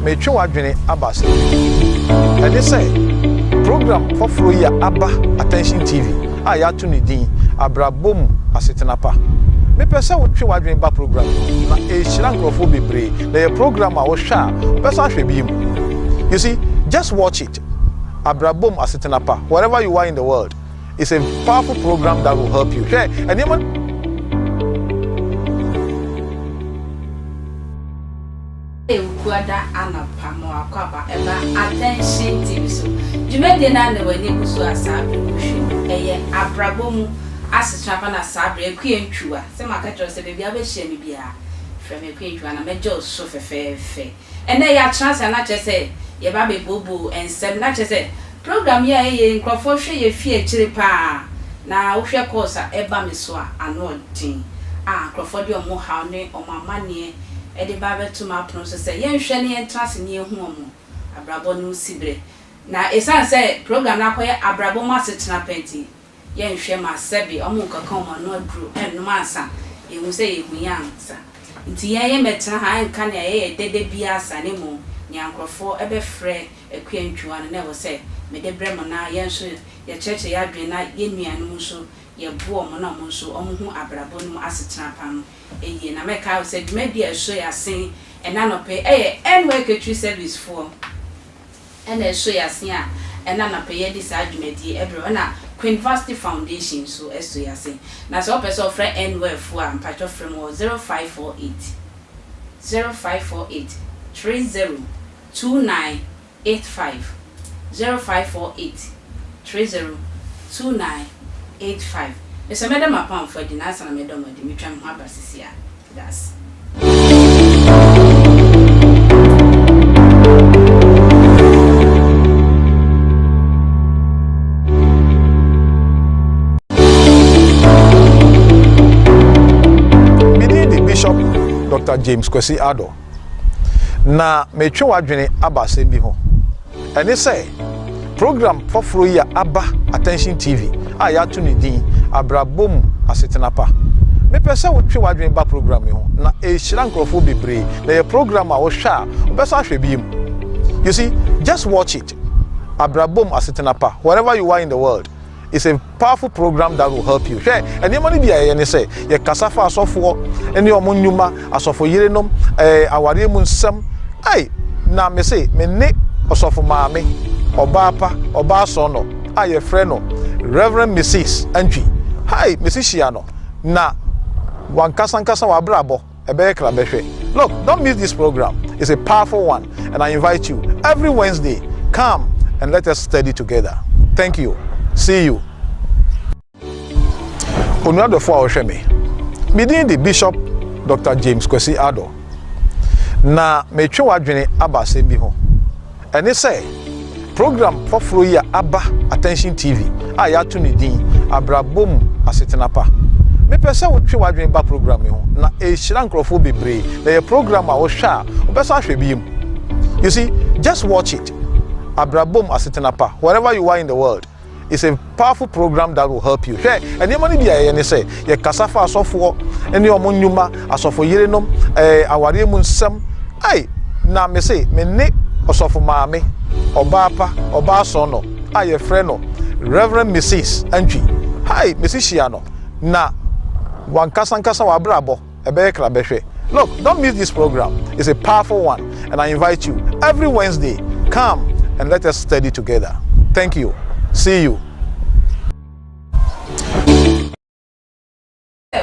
me twe wadwene abase and they say program for Floya Abba Attention TV ya to ne din Abrabo Asetena pa me pese wo twe wadwene ba program na e hira nkrofo bebre na program a wo hwa pese ahwe bi mu. You see, just watch it. Abrabo Asetena pa wherever you are in the world. It's a powerful program that will help you. Okay? And even Attention TV so Jumede na ne wani busu asabe Abrabo Asetena na sabre ekwentua se maka se bebia be hye me bia frem ekwentua na mejo so fefefe ene ya chance na chese ye ba be bobo ensem na chese program ya nkrofo hwe ye fie kire pa na wo hwe course eba me so ano din nkrofo de omo ha ne omamane ede ba beto ma prono se ye hwe ne entrance ne ehu omo Abrabo no sibre na esan se program na koye Abrabo Asetena penti ye hwe ma sebi omo kaka omo no adru enu mansa ehu se ye huyansa nti ye metena ha nka na ye dede bia asa ne mu nyankrofo ebe frɛ ekwentua na wo se me de brɛ mo na ye nso ye cheche ya dwe na ye nuanu nso ye bo mo na mo nso omo hu Abrabo no Asetena pa no eye na me ka se dwuma bia so ya sen ena no pe anyway ketri service for ena so ya sen a ena na pe ye di sa dwuma di ebro na Queen Varsity Foundation so eso ya sen na so person of friend anyway for am patch of from 0548 302985 0548 302985. It's a madam upon for the nice and a madam of Dimitri Habasisia. That's the Bishop Dr. James Kwesi Ado. Na me twe wadwene abase bi ho ene say program for Floya Abba Attention TV ya to ne din Abrabo Asetena pa me pese wo twe wadwene ba program ho na e hira nkrofo bebre na ye program a wo hwa obeso ahwe bi mu. You see, just watch it. Abrabo Asetena pa wherever you are in the world. It's a powerful program that will help you. Share and the money be a say ye kasafa asofo ene omonnyuma asofo yerenom aware mu nsam ai na me say me ne osofo maame obapa obaso no aye frɛ no Reverend Mrs. Antwi hi Mrs. Shiano na wankasankasa wa Abrabo ebe kra behwe. Look, don't miss this program. It's a powerful one and I invite you every Wednesday, come and let us study together. Thank you. See you. Onuado for our sheme. Midin the Bishop Dr. James Kwesi Ado. Na me twe wadwene abase bi ho. Ene say program for Floya Abba Attention TV ya to ne din Abrabo Asetena pa. Me pese wo twe wadwene ba program ho na e hira nkrofo bebre na ye program a wo hwa obeso ahwe bi mu. You see, just watch it. Abrabo Asetena pa wherever you are in the world. It's a powerful program that will help you. Share and the money be a say ye kasafa asofo ene omonnyuma asofo yerenom aware mu nsam ai na me say me ne osofo maame obapa obaso no aye frɛ no Reverend Mrs. Antwi hi Mrs. Shiano na wankasankasa wa Abrabo ebe kra behwe. Look, don't miss this program. It's a powerful one and I invite you every Wednesday, come and let us study together. Thank you. See you.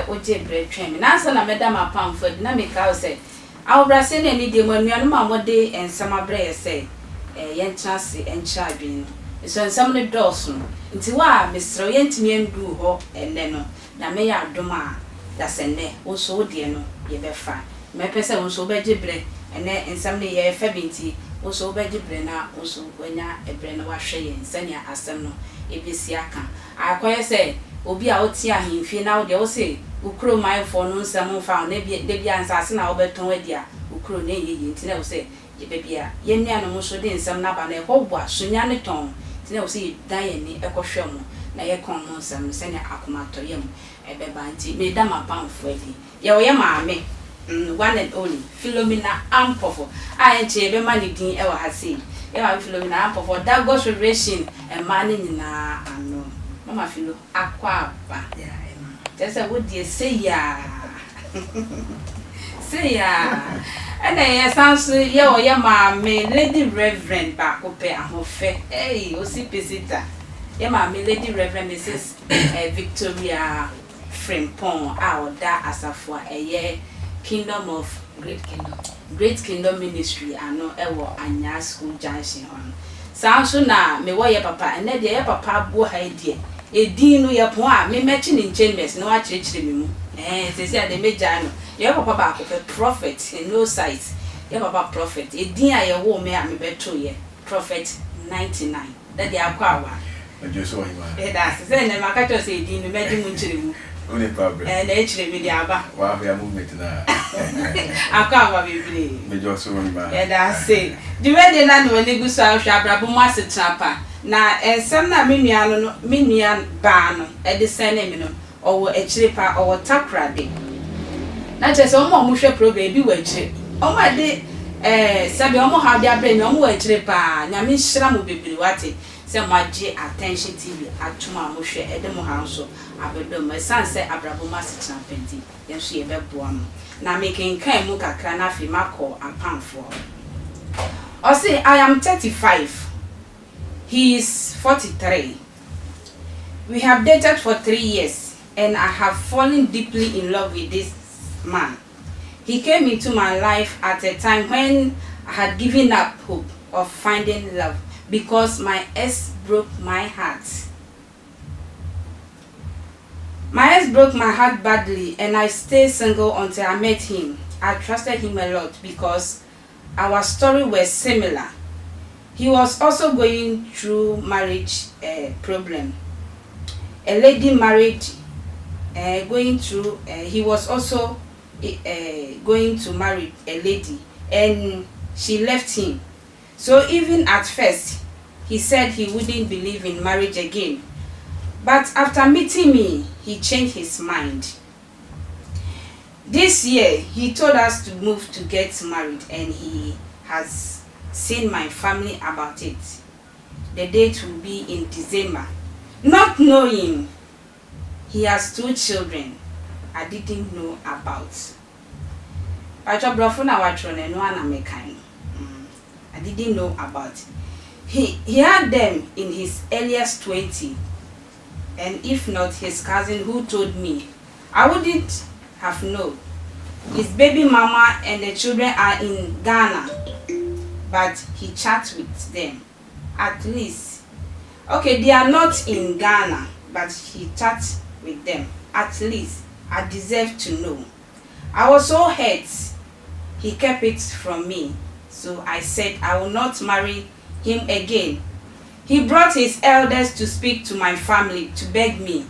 Oje bread train. Na so na madam apam for na make out say awbra se na ni de manuanu ma mode ensama bre say ye ntrase encha adwin. So ensam ne dose no. Nti wa mesro ye ntimi endu ho enne no. Na me ya adoma da senne wo so de no ye be fa. Me pese wo so be gibre ene ensam ne ye fa binti wo so be gibre na wo so wanya ebre na wa hwe ye nsania asem no ebesi aka. Akoye say obi a oti ahemfie na wo de wo say ukro my for no nsam fa na de bia nsase na wo beton adi a ukro na ye nti na wo say ye bebia ye nua no so de nsam na ba na ho bua sonya ne ton nti na wo say dan ye ni ekohwe mo na ye kon mo nsam se ne akomato ye mo ebe ba nti me da mapamfo adi ye wo ye maame one and only Philomena Ampofo. I ain't be money din ever has seen. Ever Philomena Ampofo that goes relation and money na ano. Mama Philo aqua ba. Yeah. Just a would you say ya. Say ya. And then sounds ya me Lady Reverend back up hey, Osi Pesita. Ya me Lady Reverend Mrs. Victoria Frimpong out that asafwa a Kingdom of Great Kingdom Ministry ano ewo anya school junction on. Sounds so na me wo ye papa and then ye papa bo ha die. Edin no ye pon a me mechi ni nchemmes no a chirechire me mu. Say say the meja no. Ye papa ba ko prophet in no sight. Ye papa prophet. Edin a ye wo me a me beto ye. Prophet 99. That dey akwa wa. Ojo so hima. That's say na maka to say edin no meji mu nchire mu. Only problem. And they chire me dey aba. Wa ya movement na. Akwa wa bibli. Mejo so hima. That's it. The way they na no ni gusu ahwa Abrabo mu Asetena na ensem na me nua ba no e de sene me no owo echire pa owo takrade na chese omo hwe program bi wa echire omo de sabe omo ha de abre me omo wa echire pa nyame hira mo bebiri wate se mo age attention tv atuma mo hwe e de mo ha nso abedo me sanse Abrabo mu Asetena penti ye so ye bebo am na me kenkan mu kakra na fi makọ apamfo o say I am 35. He is 43. We have dated for 3 years and I have fallen deeply in love with this man. He came into my life at a time when I had given up hope of finding love because my ex broke my heart. My ex broke my heart badly and I stayed single until I met him. I trusted him a lot because our story was similar. He was also going through marriage problem. A lady married, he was also going to marry a lady and she left him. So even at first, he said he wouldn't believe in marriage again. But after meeting me, he changed his mind. This year, he told us to move to get married and he has seen my family about it. The date will be in December. Not knowing he has 2 children I didn't know about. I didn't know about. He had them in his earliest 20. And if not his cousin who told me, I wouldn't have known. His baby mama and the children are in Ghana. But he chats with them, at least. Okay, they are not in Ghana, but he chats with them. At least, I deserve to know. I was so hurt. He kept it from me. So I said I will not marry him again. He brought his elders to speak to my family to beg me.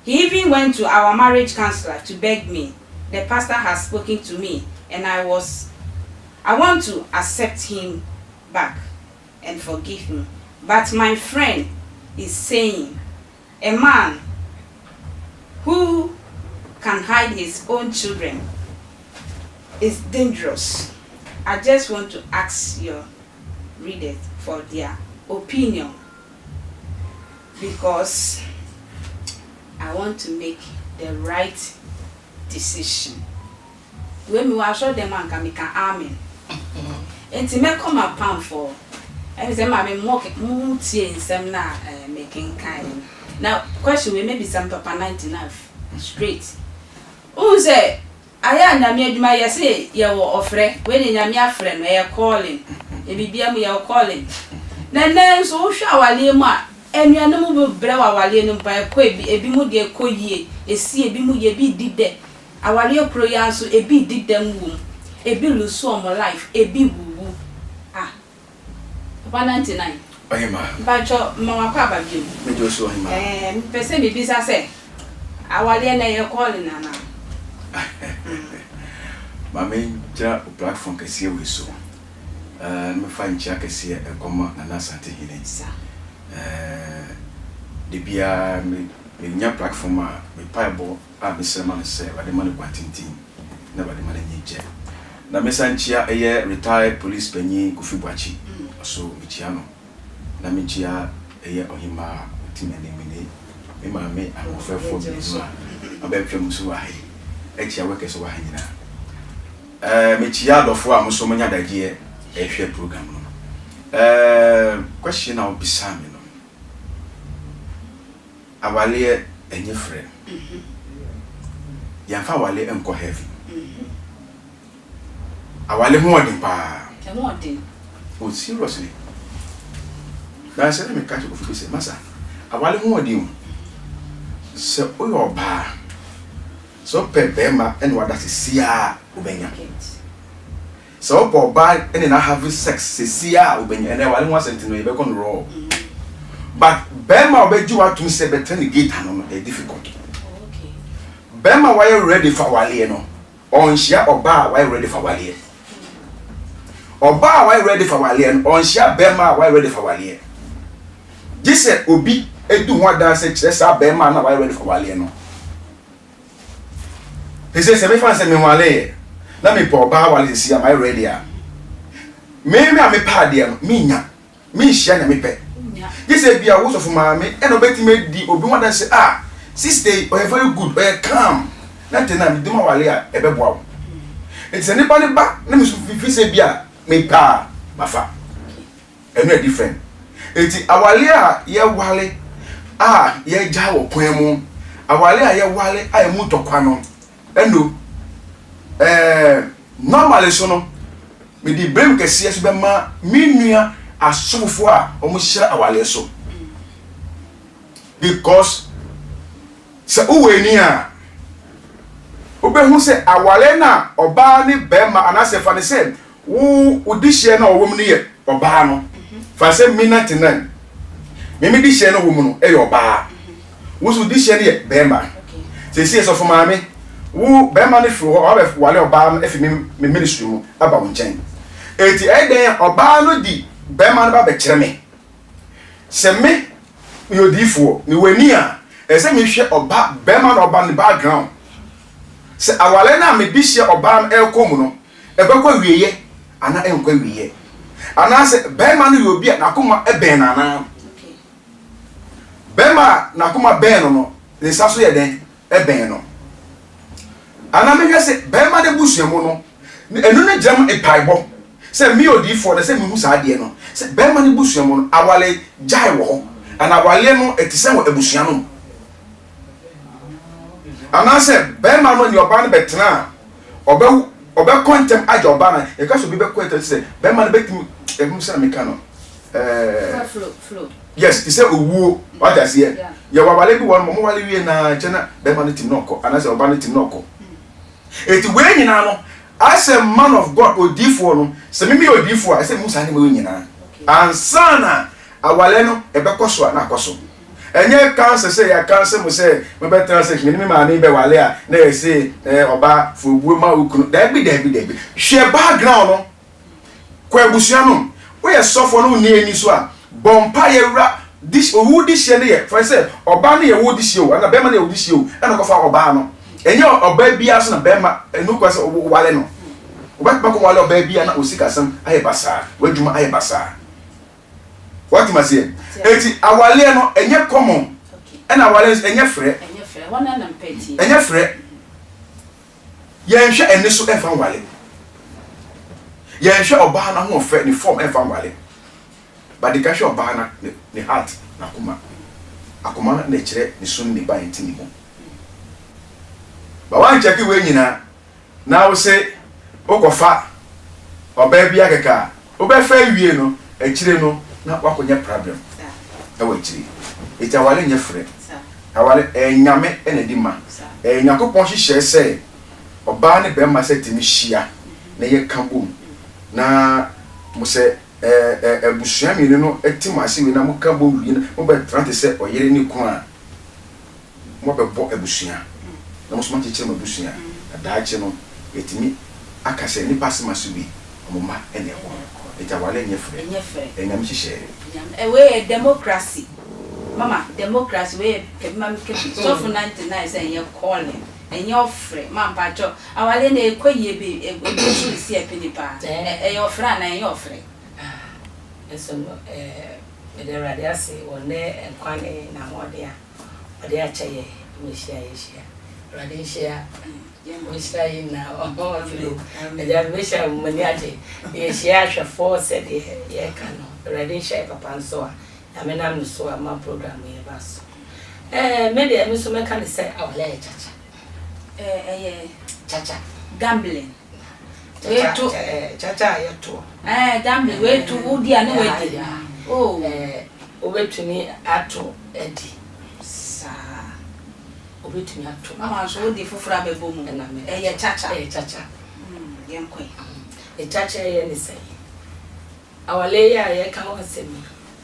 He even went to our marriage counselor to beg me. The pastor has spoken to me and I want to accept him back and forgive him. But my friend is saying a man who can hide his own children is dangerous. I just want to ask your readers for their opinion because I want to make the right decision. When we show them man can make an amen. And to make come a pound for and say my multi in some making kind. Now question we maybe some papa 99 straight. Who say I am na me adwuma ye say ye wo ofre when nya me afre no ye calling e bibia mu ye calling na so wo hwa wale mu a enuanom bu bre wa wale no pa ko ebi mu de koyie esi ebi mu ye bi dide awale okro ya so ebi didam wum ebi luso omo life ebi wuwu ah papa 99 oyema bacho mama kwa babiem mejo so oyema pese bibi sa se awale na ye calling na Mame ja platform kese we so me fa nchi akese e koma na Asante hine de bia me nya platform a me paibo a me sema no se wade man kwantintin na ba de ma n'enye je na mesanchia eye retired police penny Kofi Boachi so michia no na michia eye ohima timene me ma me amofefo bi so abetwam so wa he echia weke so wa hanyina michia dofo a muso manya dagie ehwe program no question na obisa me no awale enye frɛ yamfa wale enko heavy awale ho odin pa oh seriously na say me catch Kofi say masa awale ho odin se oyo ba so pepe ma ene wada sia obenya so po ba ene na have sex sia obenya ene wale ho asenti no e be kon raw but bema obeji watumi se better gate no e difficult okay bema why ready for wale no onhia oba why ready for wale oba why ready for wale no onhia bema why ready for wale gise obi edu ho dan se kire sa bema na why ready for wale no he say me fan se me wale na me po oba wale si am I ready a me pa de no me nya me hia na me pe this is be a words of mommy and obeti made the obi one say sister or very good or calm nothing na me do ma wale a ebeboa it's anybody back na me so fi say bia me pa mafa eno e different enti awale a ye wale ye ja wo kwan mu awale a ye wale a ye mu tokwa no eno normally so no me di brem kese so be ma minua asofo a omo hira awale so because se uweni a obehu se awale na oba ni bema anase fa ne se wo odihye na owom ne ye oba no fa se minute nan me di hye na owom no e ye oba wo so odihye ne ye bema se so for maame wo bema ne fro o be wale oba no efi me ministry mu aba wo nchen eti eden oba no di bema no ba be kire me se me yodifo ni weni a ese me hwe oba bema no oba ne background se awale na me bi hye oba no elkom no e be kwa wieye ana enkwa wieye ana se bema no yobi na akoma eben na na bema na akoma ben no ne saso ye den eben no ana me hwe se bema de busuamu no enu ne jam epaibo se mi odifo na se mi hu sa de no se bema ne busuamu no awale jai wo ana awale no etise wo ebusua no ana se bema no ni oba no betena obe kontem aja oba na e ka so bi be kontem se bema no betim ehum se na meka no flow yes ti se owu what does here ya wawale bi won mo wale wie na chena bema no tim no ko ana se oba no tim no ko eti we nyina no as a man of God odifo no se mimi odifo a se musa ne me nyina ansana awale no ebekoso na akoso enye cancer say ya cancer mo say me be transaction ni ma ni be wale a na e say oba fobuo ma okunu dabi hwe background no kwa ebusua no we ye sofo no ni eni so a bompa ye wura this owu this ye ne ye for say oba ne ye wo this ye o na be ma ne ye wo this ye o e na ko fa oba no enye oba bia so na be ma enu ko say wale no oba ba ko wale oba bia na osika sam aye basa wadwuma aye basa what must say eti awale no enye common and awale enye frɛ wana na mpeti enye frɛ ye nhwe ene so efa wale ye nhwe oba na ho frɛ ni form efa wale but the kasho oba na ne heart na akoma na kyerɛ ni so ni ba ntini mo ba wan check we nyina na wo se okofa oba bia keka oba fa wie no akyire no na wakonya problem ewa chiri ita wale nye frɛ awale enyame enedima enyakopon hihye se oba ne bema se timi hia na ye kambom na mo se ebusua mi no etim ase wi na mo kambom wi na mo be trante se oyere ni ko a mo be bo ebusua na mo so ma kire mo ebusua adaache no etimi akase ni pasima so bi mo ma ene ho ita wale nye frɛ enyame hihye we democracy mama democracy we kebima mke so for 99 say you calling and your friend, Mamma Joe, our lady, quay be see a penny part, your friend and your friend. And so, the radiasi or ne and quane na more dear, but they are chaye, Miss Radisha, Miss now, and then Miss Maniati, yes, she four said, ye cano, Radisha, Papa, so I mean, I'm so my program here, bus. Maybe I miss some kind of say, our lay chacha, gambling. Chacha, you too. Gambling, way to Woody and way. Oh, over to me at two, Eddie. Over to me at two. Mamma, so the for Frabbe boom and I'm a chacha. Young queen. A chacha, any say. Our layer, I can't say me.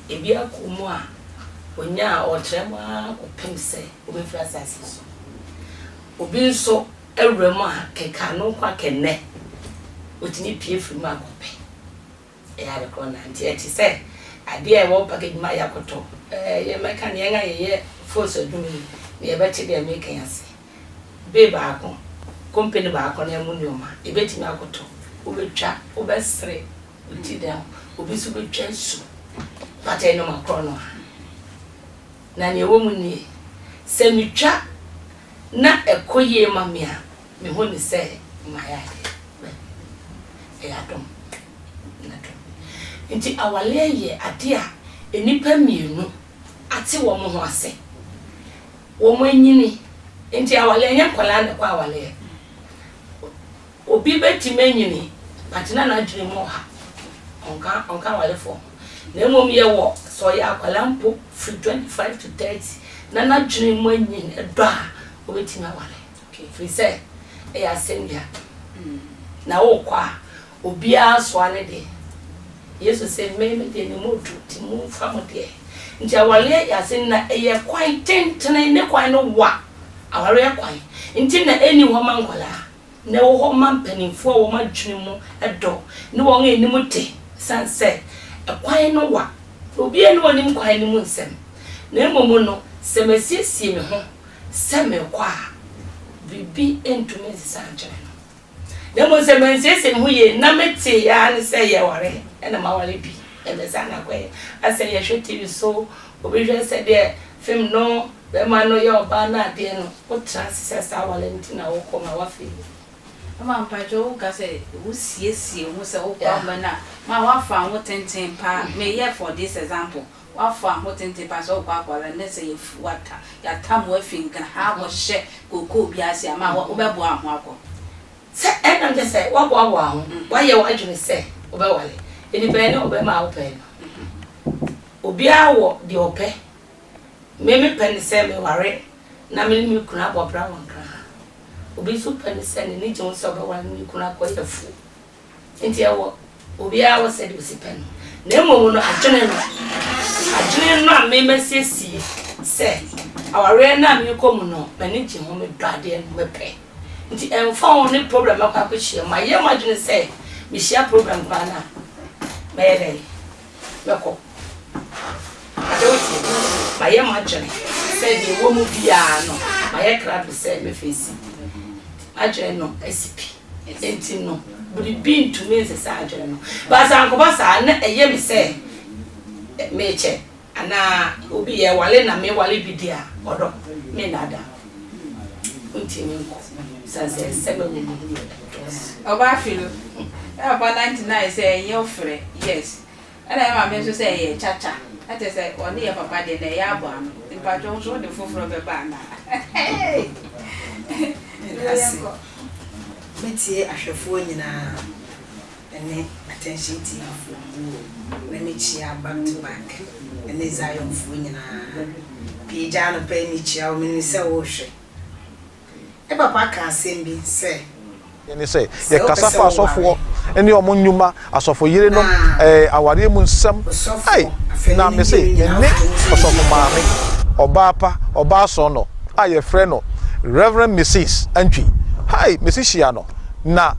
If you are Kumwa, when ya or Trema or Pim say, over Francis. Obi so Ebramo, Kekano, Quack, which need pay from my copy. I had a corner, and yet he said, I dare walk package my yakoto. Ye make an younger year, force of doing, near better than making us. Baby, company back on your munuma, a betting yakoto, over chat, over straight, with tea down, over super chance. But I know my chrono. Nanny woman ye, send me chat, not a coye mamma, me only say, my idea. Adam. Nti awale ye ade a enipa mienu ate wo mo ho ase. Wo mo anyini. Nti awale nya kwala na kwa awale. Obi beti manyini, patina na adwene mo ha. Onka wale fo. Na mom ye wo so ya kwala mpo from 25 to 30. Na na adwene mo anyini edo a obeti na wale. Okay, free say e ya sendia. Na wo kwa obia so ane de yesu se me de ni modu ti mu fa mo de nti awale ya se na eye kwan tentene ne kwan no wa awale kwan nti na eni ho mankola na wo ho mampanimfo wo madwene mu edo ne wo ngeni mu te sanse kwan no wa obia ne wonim kwan ni mu nsem na emomu no se mesiesie me ho se me kwa bibi entumi sanjere the most emergency who ye nameti and say ye worry and a mawali be and the sana way. I say you should TV so we just said there film no the man no your banner then what chances our Valentina will come our fee. Mamma Pajo say who's yes, who's a woman. My wife found what 10 pounds may ye for this example. What found what 10 pounds or papa and let's say what your time working can have a share go be as your ma what say and just say what why you actually say obewale independent obema open obia wo de ope me pen say me ware na me mi kuna bo bra wan kra obi so pen say ni je so obewale mi kuna ko yafu enti yawo obia wo say de si pen na emo no adwene no a me mesiesie say aware na mi ko mu no mani je ho me dwade no me pe nti enfo ne problem akwa hie ma ye madwene say me share program bana mere meko adoti ma ye madwene say de wo mu bia no ma ye kra be say me face adwene no SCP enti no buri bi ntumi se sa adwene no ba sa anko ba sa na eye me say me che ana obi ye wale na me wale bi dia odo me nada ntimi nko sanse sebe wo oba filo about 99 say your friend yes and I am so say ye chacha that is say one year papa de na ya bo am impa jo so de foforo be ba na metie ahwefo nyina ene attention TV na me chia back to back ene Zion fo nyina pija no pe ni chia o me se wo hwe e papa ka sembi se ene say ye kasafa asofo ene omo nyuma asofo yire no aware mu nsam ai na me say ye ne asofo maame oba pa oba so no aye frɛ no Reverend Mrs. Antwi hi Mrs. Shiano na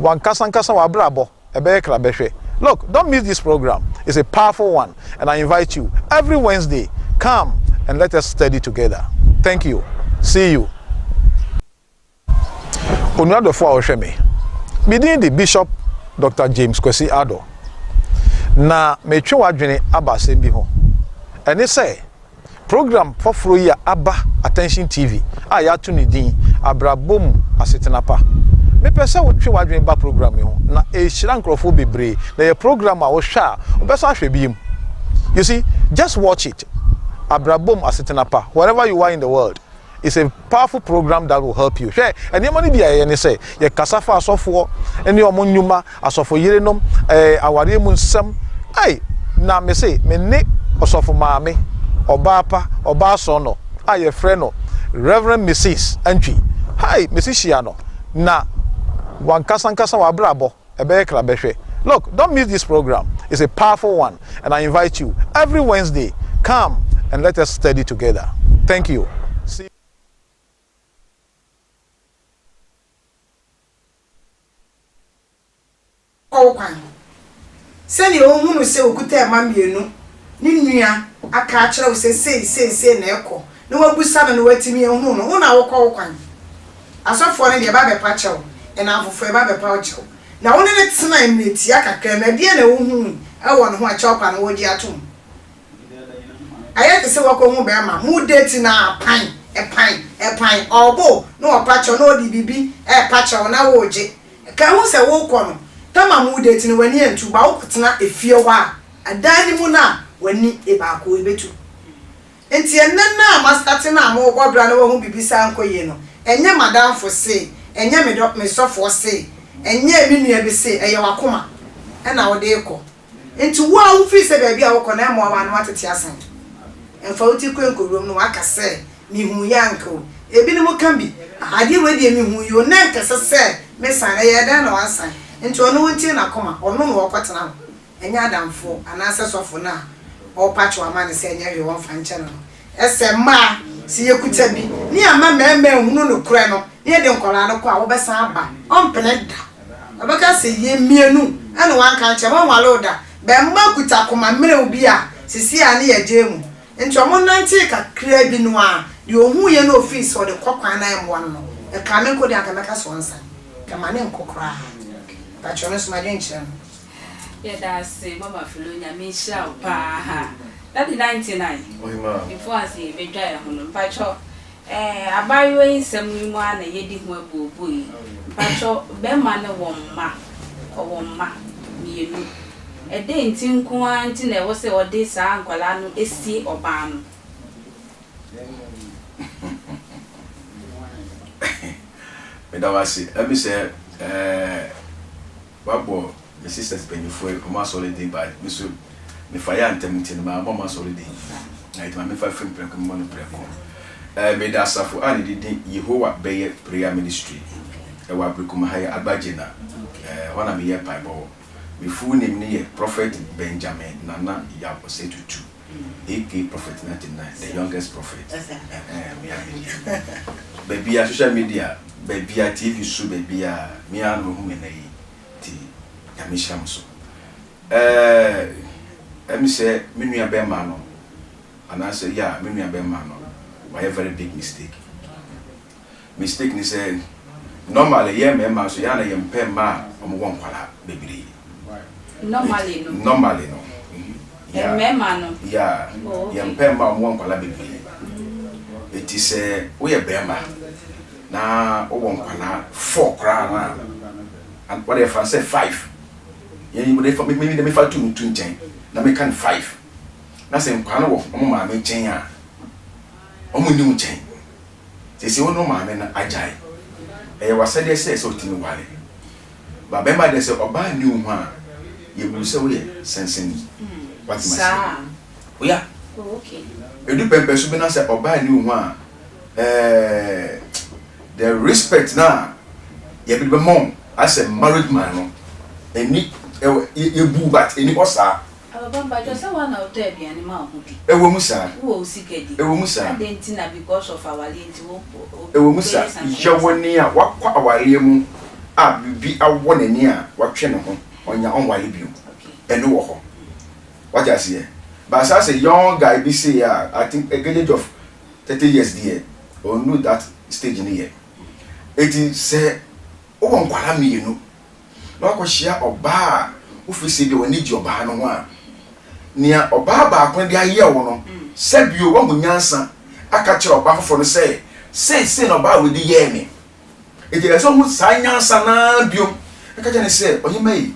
wankasankasa wa Abrabo ebe kra behwe. Look, don't miss this program. It's a powerful one and I invite you every Wednesday, come and let us study together. Thank you. See you. onuadofo a ohwe me midin the Bishop Dr. James Kwesi Ado na metwe wadwene aba asem bi ho ene say program foforo yi aba Attention TV a ya to ne din Abrabo mu Asetena pa me pese wo twe wadwene ba program yi ho na e hira nkrofo bebre na ye program a wo hwa obeso ahwe bi. You see, just watch it. Abrabo mu Asetena pa wherever you are in the world. It's a powerful program that will help you. Share and your money be a say ye kasafa asofo ene omo nnwuma asofo yerenom aware mu nsam ai na me say me ne osofo maame oba pa oba so no aye frɛ no Reverend Mrs. Antwi hi Mrs. Shiano na wankasankasa wa Abrabo ebe kra behwe. Look, don't miss this program. It's a powerful one and I invite you every Wednesday, come and let us study together. Thank you. See you. Sani ohunu se okuta ma mienu ni nua aka akira wo se na ekọ na wabusa no watimi ehunu no una wokọ kwan asofo ne de ba be pa chew na afofo e ba be pa chew na woni ne tsena imneti akakra na de na ohunu e wo no ho achew pa na woji atom ayete se wokọ hu be ma mu date na pan obo no opa chew no di bibi pa chew na woji ka hu se wokọ no tama mu date ni wani entu ba wokotena efie wa adan ni mu na wani ebaako ebetu enti enna mastati na mo gwabra na wo hu bibisa ankoye no enye madam fo se enye me sofo se enye emi nua bi se eye wakoma na wo de ekọ enti wo a wo fi se ba bia wo kọ na mo wa na watete asan emfa uti kwenkorom no waka se mi hu yanko ebi ni mo kan bi ade we de mi hu yo na nkese se me san ye dan na wasan enti ono wonti na koma ono no wokotena enya adamfo anase sofo na o pacho amane se enya we won fanche no ese ma si yekuta bi ni ama meme hunu no kure no ni de nkola no kwa wo besan aba ompene da abaka se ye mienu ene wan kan che ma wale oda be ma kuta koma mere obi a sisi a ne ye jemu enti omo nanti ka kre bi no a de ohun ye no office o de kokwan na emwo no e ka me ko de aka meka so nsa kama ne nkokora pacho no sma de nche yeah, that's Mama Filonia, Misha, Pa. That's 99. Before I say, be dry on Pacho. I buy you some one a yedi who boy. Pacho, Bemana won ma, me. A day in Tinkuan, Tina was a day, San Colano, SC or Ban. Madam, I see, let me say, Babo. My sisters pay me for a holiday by Miss Fire and Temington, my mamma's holiday. I my five friend Precomon Precom. Made us for any Yehovah Bay Prayer Ministry. I will become higher Abajina. One of me a pieball. My full name near Prophet Benjamin Nana Yapo to 2. AK Prophet 99, the youngest prophet. Baby, social media, baby, TV, so baby, me and whom Yamisham so. Let me say, Minia Bemano. And I say, yeah, Minia Bemano. By a very big mistake. Mistake, ni say, normally, yeah, Memma, so Yana Yam Pemma, one quala, baby. Normally, no. Normally, no. Yeah, Memma, yeah, Yam Pemma, one quala, baby. It is we are Bemma. Now, one quala, 4 crown. And whatever I say, 5. Maybe they may fall 2 10. Now make 5. That's in Pano of Oma may change. Omu new chain. They say, oh no, man, and Ajay. I was said they say so to me. But remember, they say, oh, buy new one. You will say, we sensing what's my we are okay. You do pay Subina say, oh, buy new one. The respect now, you be mom as a married man. And you boo but any osa. But just one out there be animal. A womusa. Who will seek it? A womusa. I didn't think because of our little. A womusa. Jawania, what our liam be a 1 year, what channel on your own while you. And no. What I say? But as a young guy, be say, I think a age of 30 years, dear, or know that stage in the year. It is say, o nkwala mienu na akohia oba ofisi de woni gi oba no ho a nia oba ba akon de aye wo no sebio wo munyansa aka kire oba fofo no sei no ba we di ye me e je so hu sa nyansa na bio aka je ne se ohima yi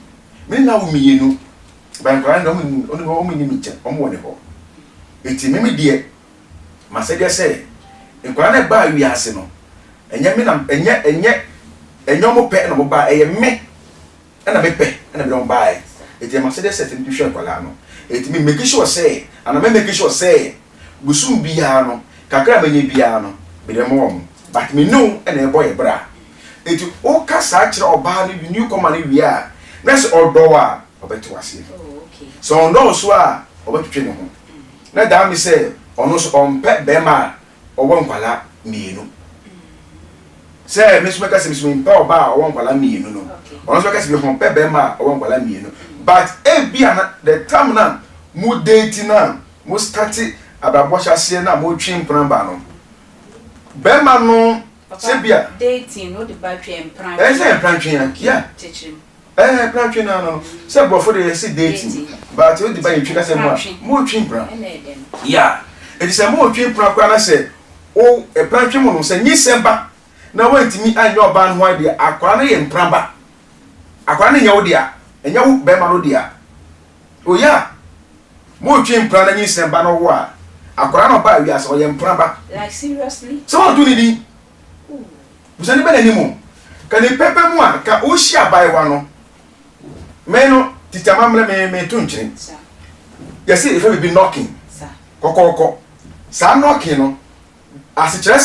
me na wo mienu ba nkwala no onu ni mi che omo woni ho eti me die masede se nkwala na ba wi ase no enye me na enye mo pe na mo ba eye me na me pe na me no ba eti masede se tin hwe nkwala no eti me make sure say ana me make sure say busum bia no kakra manye bia no be dem wo but me no na e boy bra eti o ka sa kire oba no new command wi a ness odo a obeto ase so ondo so a obetwe ne ho na da mi say ono so ompe be ma owo nkwala mienu say me so make say me mpe oba owo nkwala mienu no ono so make say me ompe be ma owo nkwala mienu but e bia na the time na mu date na mu start Abrabo hase na mu twi mpran no be ma no se bia dating no the battery mpran say mpran twi ya mpran twi na no se bro for the say dating but o di ba twi ka se mu twi mpran ya e di se mu twi mpran kwa na se o mpran twi mu no se nyi semba na wantimi anya oba no ho de akwa na ye mpran ba akwa na nya wo dia enya wo be ma no dia o ya mo twi mpran na nyi semba no wo a akwa na ba wi ase o ye mpran ba like seriously so what do ni di busani be na ni mo ka ni pepe mu a ka o shi abai wa no me no titama mle me to nchire yes if we be knocking kokoko sa knocking no as kire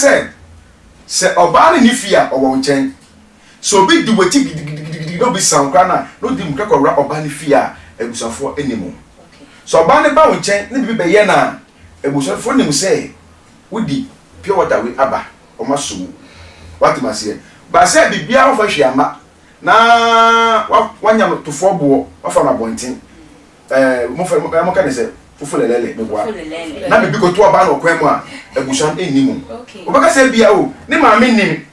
se oba ni fia owo nchen so bi di wati gidigidi no bi sankra na no di mkra ko ra oba ni fia ebusafo enimo so oba ni ba nchen ni bi be ye na ebusafo nim say wudi pure water we aba o maso what must ba say bibia wo fa hwiama na wanya to fobo wa fa na bontin mo ka ne se fufulelele me bua na bibi ko to oba na okwan mu a ebusan ennimu obaka se bia o ne ma me nim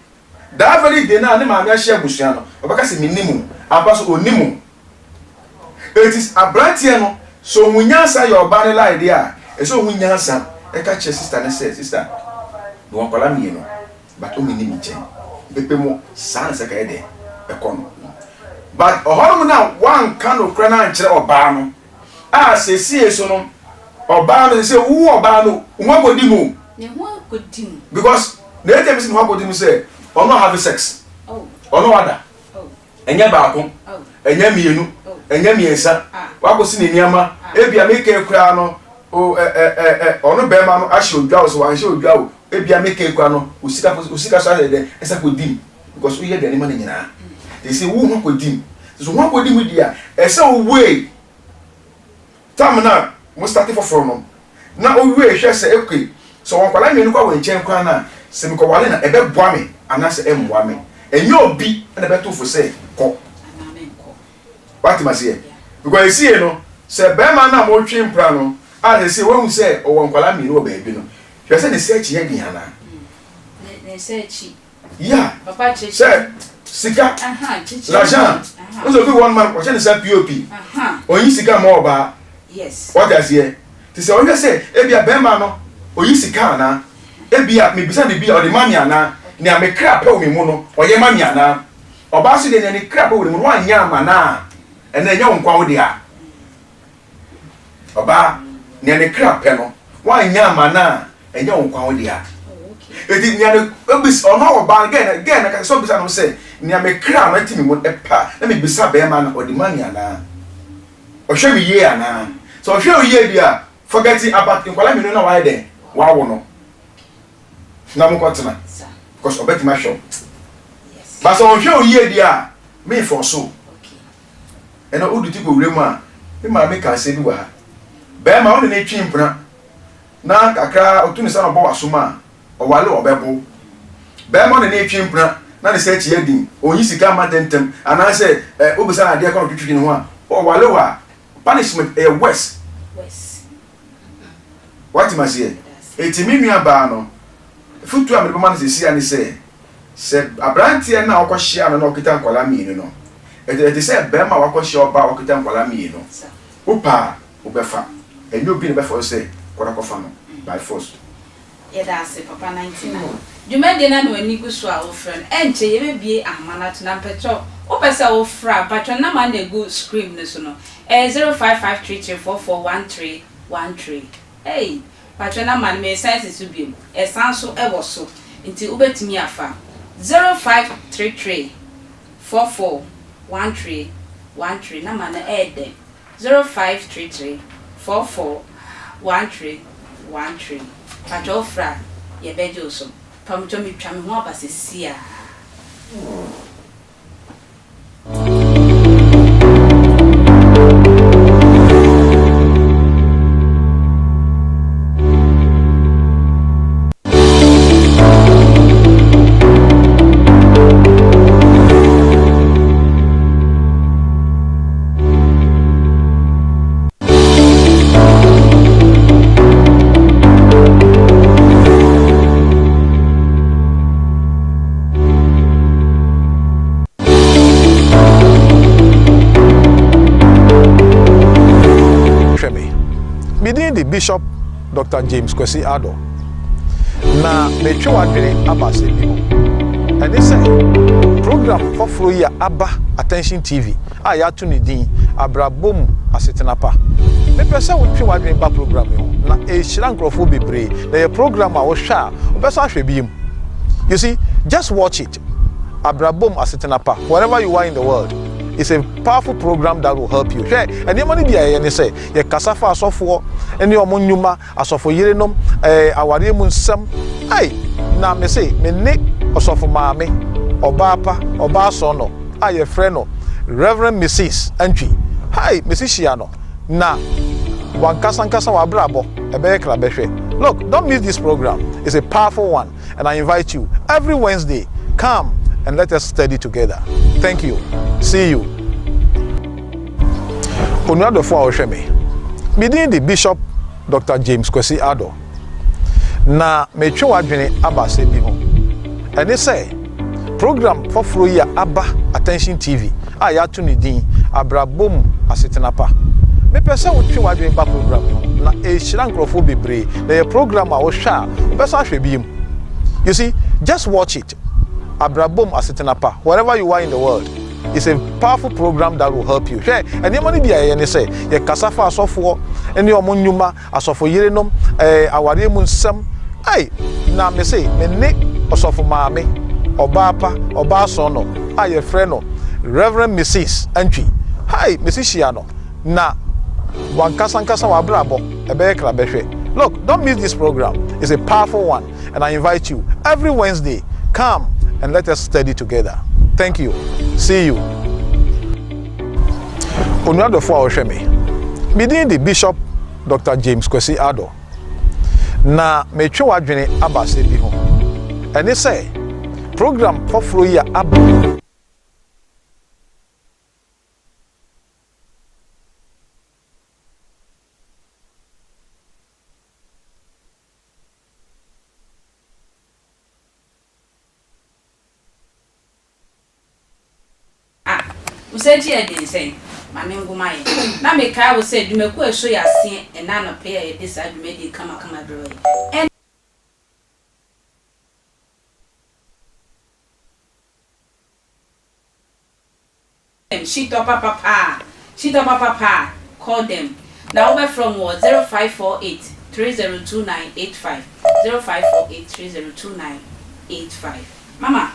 da very day na ne ma me ahia ebusan no obaka se me nimu aba so onimu it is abrantie no so munyansa your oba ne la idea e so munyansa e ka che sister ne say sister no akola mi no but o me nim che pepe mo san se ka ede e kono but ohorum na one kind of krana nkyere oba no a sesie so no oba no say wo oba no wo godi mu ne ho godi mu because na etem say wo godi mu say ono have sex ono wada enya baako enya mienu enya miensa wa go si ne niama ebia make kura no ono be ma no ahye odwa so wan hye odwa o ebia make kura no usika so ade esa godi because we hear the name nyina they say wo ho godi so wo godi mu dia esa wo we tam na mo start for no na o we hwe se ekwe so won kwala mienu kwa won chen kwa na se mi ko wale na ebe boa me ana se emboa me enye obi na be to fo se ko what must say because see no se be ma na mo twi mpra no a se wo hu se o won kwala mienu o ba ebi no hwe se ne search ye gyan na ne search ya papa che sika l'argent on se fait one man kwa chen se pop oyin sika mo ba yes what does here to say onye say ebia be ma no oyin sika na ebia me bisa me bia o de mami ana ni a me crap o me mu no oye mami ana oba so de ni crap o de mu no anya ama na ena enya wonkwa wo de a oba ni crap no wa anya ama na enya wonkwa wo de a edi ni a obis ono oba again na ka so bisa no say ni a me crap no ti me mu epa na me bisa be ma na o de mami ana o hwe me ye ana so hwe o ye dia forgetting about nkwala me no na wa de wa wo no na mo kwatena because obeti ma show yes but so hwe o ye dia me for so okay ena oduti ko wure mu a me ma me ka se bi wa be ma won na twi mpra na kakra otuni sa no bo wasoma o wale obebo be ma won na twi mpra na ne se chi adin onyi sika ma tentem ana se obisa na de ko twitwi ne ho a o wale wa punishment west what must say etimi nua ba no futu a me be man se sia ne se se abrantie na okohia no na okita nkwala mienu no ete se bema wakohia oba okita nkwala mienu upa ubefa enyo bi ne befa se kwara kofa no by force that's it papa 99 Jumede na no ani guso a wo friend enche ye bebie amana tuna petrol o pesa wo fra patron na man dey go scream ne so no 0553344113 hey patron na man me sense su biem esan so e wo so nti ubetimi afa 0533441313 na man e de 0533441313 patron fra ye beje so pamucho mi twa me ho abasesia the Bishop Dr. James Kwesi Ado na metwe wadwene abase bi ho ene say program foforo ya aba Attention TV a ya to ne din Abrabo Asetena pa me pese wotwe wadwene ba program ho na e hira nkrofo bebre na ye program a wo hwa obeso ahwe biem. You see, just watch it. Abrabo Asetena pa wherever you are in the world. It's a powerful program that will help you. Share and your money be a say ye kasafa asofo eni omunyuma asofo yerenom aware mu nsam ai na me say me ne osofo maame obapa obaso no aye frɛ no Reverend Mrs. Antwi hi Mrs. Shiano na wankasankasa wa Abrabo ebe kra behwe. Look, don't miss this program. It's a powerful one and I invite you every Wednesday. Come and let us study together. Thank you. See you. Onuado for our sheme. Midin the Bishop Dr. James Kwesi Ado. Na metwe wadwene abase bi ho. Ene say program foforo ya aba Attention TV a ya to ne din Abrabo Asetena pa. Me pese wotwe wadwene ba program ho na e hira nkrofo bebre na ye program a wo hwa obeso ahwe biem. You see, just watch it. Abrabo Asetena pa wherever you are in the world. It's a powerful program that will help you. Share and your money be a say ye kasafa asofo eni omunyuma asofo yerenom aware mu nsam ai na me say me ne osofo maame obapa obaso no aye frɛ no Reverend Mrs. Antwi hi Mrs. Shiano na wankasankasa wa Abrabo ebe kra behwe. Look, don't miss this program. It's a powerful one and I invite you every Wednesday. Come and let us study together. Thank you. See you. Onuado for our sheme. Midin the Bishop Dr. James Kwesi Ado. Na metwe wadwene abase bi ho. Ene say program foforo ya aba Useji e dey say mame nguma ye na me kai wo say dumeku eso ya se e na no pe e dey say dumedi kama bro ye she top papa call them now over from what 0548 302985 0548 302985 mama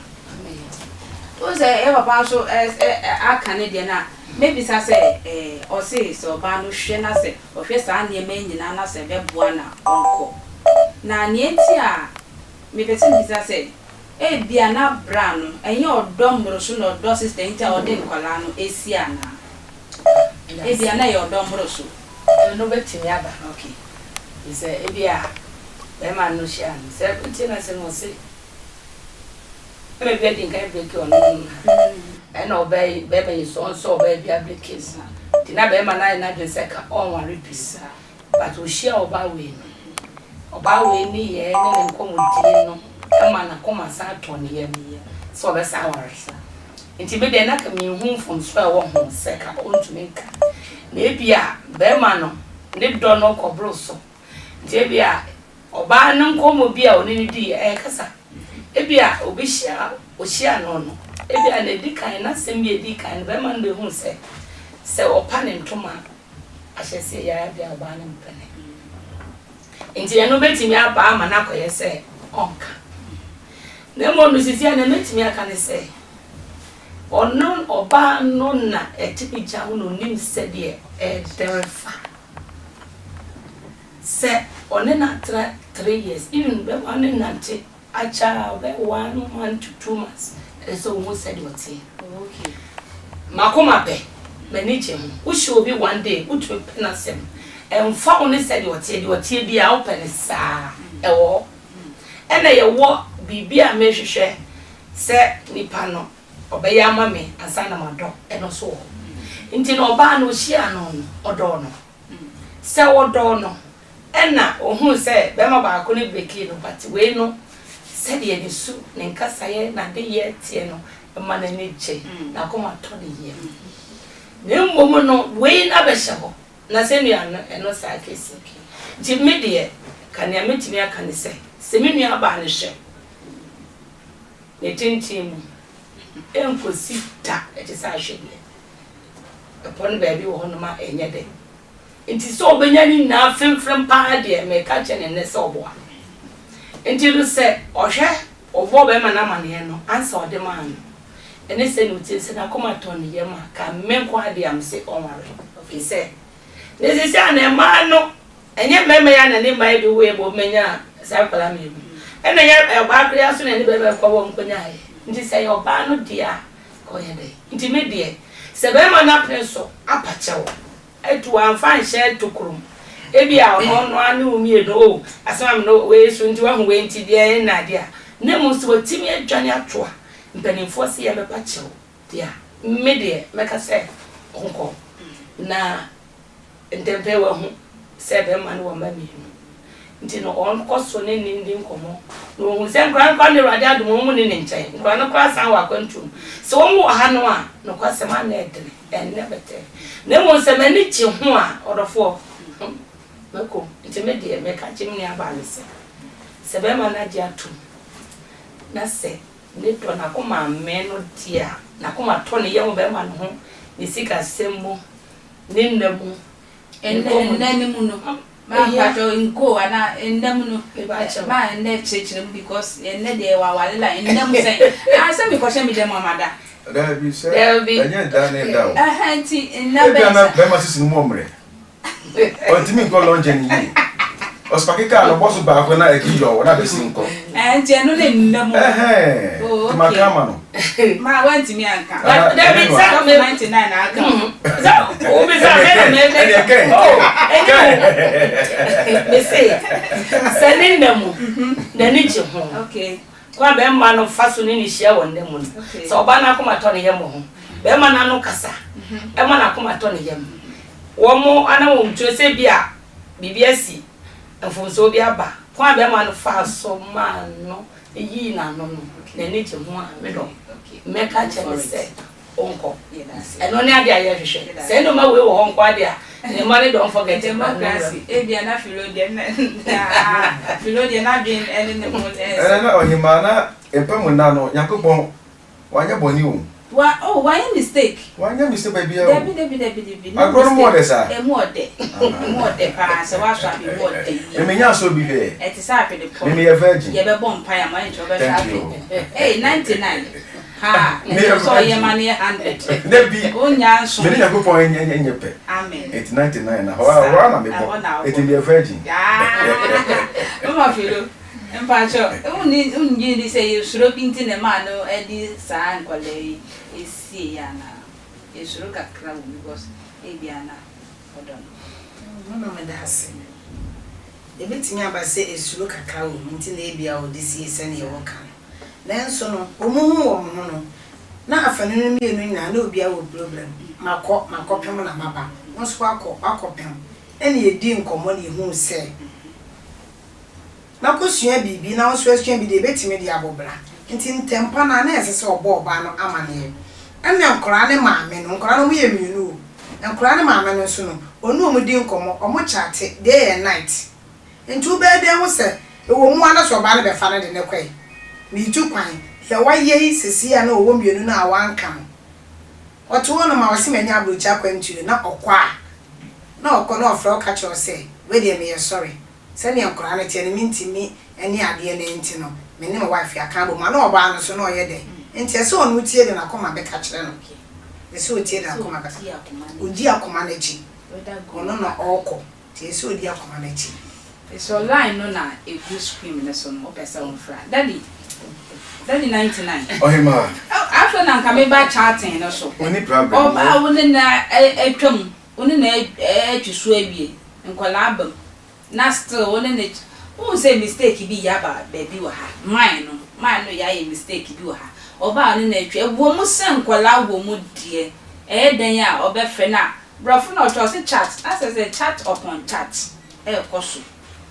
o say e papa so a Canadian na maybe say or say so ba no hwe na say o hwe sa na ema nyina na say be boa na onko na nieti a me person bisa say bia na bra no enye odom broso no do sister ntia ode nkwala no esia na bia na ye odom broso no betimi aba okay is bia be man no share say ntia say no say be bia din kai break on and obey baby so obey bia break case tina be man na dey say ka on one repeat but we share oba we ni ye ne nkomodi no ema na koma sa to ne ye so be sa ware nti be de na ka me hu from so e wo ho se ka ontumi nka na ebia be ma no ne do no kobro so nti ebia oba no nkomo bia oni di e kasa ebia obihia ohia no no ebia na di kan na sem bi di kan be ma no be hu se opa ne ntoma ahyese ya bia oba ne mpene nti eno betimi aba ama na koye se onka na mo no sisi na metimi aka ne se ono oba no na etipija ho no nim se de e terrify se one na 3 years even be one na te acha be 1 to 2 months so mo said what okay makoma pe manage him wo show be one day wo to penasem emfa one said what bia open sa ewo ena ye wo bibia mehwehwe se nipa no obeya amame asana mado eno so nti no oba no hia no odo no se odo no ena ohun se be ma ba ko ne beki no but we no se de ni su ne nkasa ye na de ye tie no ma na ni che na ko ma to de ye ne mbomo no we na be hye ho na se nua no eno sa kesi nti me de kan ya metimi aka ne se me nua ba ne hye ne tintim enkosi ta eti sa hye de upon baby wo no ma enye de nti so obenya ni na femfrem pa de me ka che ne se oboa nti lu se ohwe obo be ma na mane no ansa ode man ene se no tie se na koma ton ye ma ka menko ade am se onware ofi se ne se sia na ma no enye meme ya na ne ma bi we bo menya sa kwala me bi ene ya ba kria so na ne be ko wo nkonya ye nti se yo ba no dia ko ye de nti me de se be ma na preso apachewo etu anfa share tokurum ebia ono anu mi do asam no we so nti wa hu we nti dia na dia ne mu so timi adwane atoa mpanimfo se ya bepa chewo dia me de meka se onko na ntempe wa hu se be ma no wa ma mi nti no on koso ne ndi nkomo no hu se nkran kwa ne rade adum mu ne nchen nkran no kwa san wa kwantum se wo mu ha no a no kwa se ma na edene enne bete ne mu se mani chi hu a odofo meko nti me de meka chimni abale se be ma na dia tu na se ne to na ko ma me no dia na ko ma to ne ye mo be ma no ho ni sika semmo ne nnamu enne mu no ma pato nko ana ennam no ma enne chechire because enne de wa walela ennam say asa mi kwashe mi de mamada da bi se anya da ne da o nti ennam be ma sisi mu omre ontimi nko lonje ni yi ospakika no bosu ba ko na ekiyo na be sinko nti eno ne nnam ti makama no ma wanti mi anka da bi sa 99 na aka za o bi sa me me say sani ndamu na ni ji ho okay kwa be ma no faso ni hia wonde mu so oba na akoma to ne yem ho be ma na no kasa e ma na akoma to ne yem wo mo ana wo mtu se bia bibiasi afonso bi aba kwa be ma no faso ma no yi na no no na ni ji ho a me do meka chene se onko eno ne ade aye hwehwe se no ma we wo honko ade a ne money don't forget democracy ebia na filodie na dream ene ne mo na ohima na empemu na no yakobon wanya boni o why mistake baby o debi agro mo de sa mo de pa se wa sha bi mo de e menya so bi he e ti sa pe de po me virgin ye be bon pa ya ma ntro be sha pe 99 ha so ye mani 100 debi onya so me yakobon enye pe amen 99 na wa na me bo it be a virgin mama filo empacho unyi ni say suro binti ne ma no edi sa nkwale esi ya na esuro kakra wo because ebia na odon no me da ase ebetimi aba se esuro kakra wo nti na ebia o disi ese ne wo kan nanso no omuhu wo mo no na afane no mi enu nya na obi a wo problem makopem na maba nso akopem ene edi nkomo na ehu se na kosua bibi na nso asua bi de betimi de abobra nti ntempa na na ese se obo ba no amane enne nkora ne maame no nkora no mu ye mienu nkora ne maame no so no onu omudi nkomo omo chate day and night ntu be de ho se ewo mu ana so ba ne be fa ne de ne kwai mi tu kwan ya waye sisi ya na owo mienu na awanka oto no ma wasi mani abrocha kwantire na okwa na okọ na ofra ka cho se we de me sorry se ne nkora ne tie ne mintimi eni ade ne nti no me ne my wife ya kan bo ma na oba no so na oye de nti ese onu tie de na koma be ka kire no ese o tie de akoma ka odi akoma na chi ono na oko ti ese odi akoma na chi so line no na a good scream na so no pesa on fra daddy 99 oh ma after na nka me ba chatting no so any problem oba woni na atwam woni na atwiso abie nkola abam na still woni na who say mistake bi ya ba baby wa ha mine no ya ye mistake bi wa ha oba woni na atwa wo mu se nkola wo mu die den ya oba fe na brofo na ocho se chat as say chat upon chat koso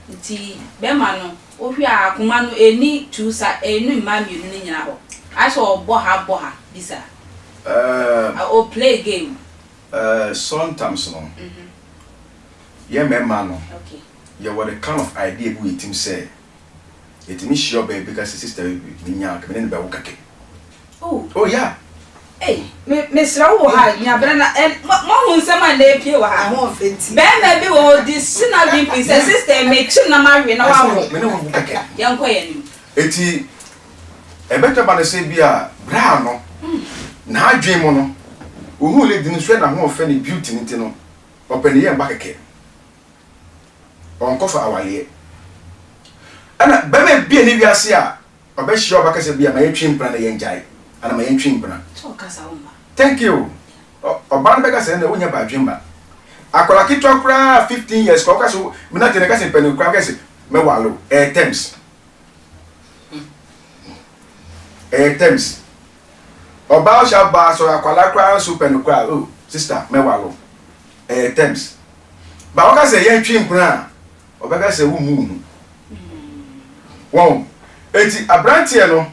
nti be ma no ohwi akoma no eni tusa enu ma mienu ni nyina ho aso obo ha bisa o play game sometimes no yeah me ma no okay yeah what the kind of idea we team say it me sure baby because sister me nya ka me ne be wo kake oh yeah eh me sra wo ha nya bra na mo hu nsema na epie wo ha ho fenti be na bi wo di sina bi princess sister me chi na ma hwe na wa wo me ne wo kake yanko ye ni eti ebeta ba na se bia bra no na adwen mo no ohu le di no hwe na ho fe ne beauty nti no opene ye mba keke onko fa awale ana be me bia ni wiase a obe hye obaka se bia ma ye twimpra na ye njai ana ma ye twimpra so kasa umba thank you oban bega se na wonya ba adwemba akola kitwa kura 15 years ko kaso me na tene ka se penu kura ka se me walo terms terms oba sha ba so akola kura so penu kura oh sister me walo terms ba waka se ye twimpra obega se wo mu wow eti abrantie no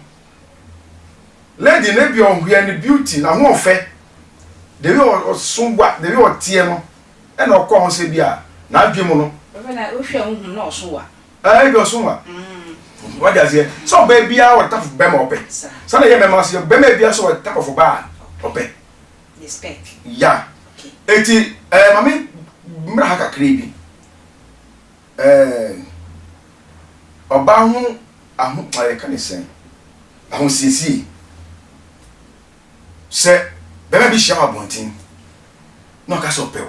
lady na bi onhwe ni beauty na ho ofe de wi osungwa de wi otie no e na okọ ho se bia na adwemu no be na ohwe hu na osungwa bi osungwa what does it so baby a what type of bema ope so na ye mema so bema bia so what type of ba ope respect ya eti mami mra haka krebi oba hu ahu aye kan sen ahu sisi se bema bi shawa bontin no ka so pew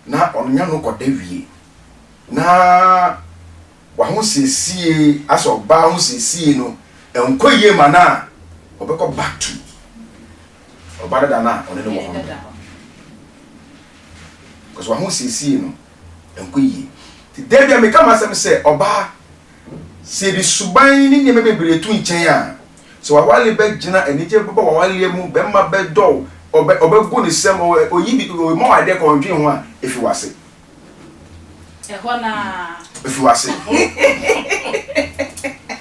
na onya no ko dawie na wa hu sisi aso ba hu sisi no enkoye mana obekọ back to obada da na one no mo because wa hu sisi no enkoye ti debia me kama sem se oba se di suban ni nyeme bebre tu nchen a so wa wale be gina enije baba wa wale mu be ma be do obegu ni sem oyi bi mo ade ko ndwen ho a efi wase ehona efi wase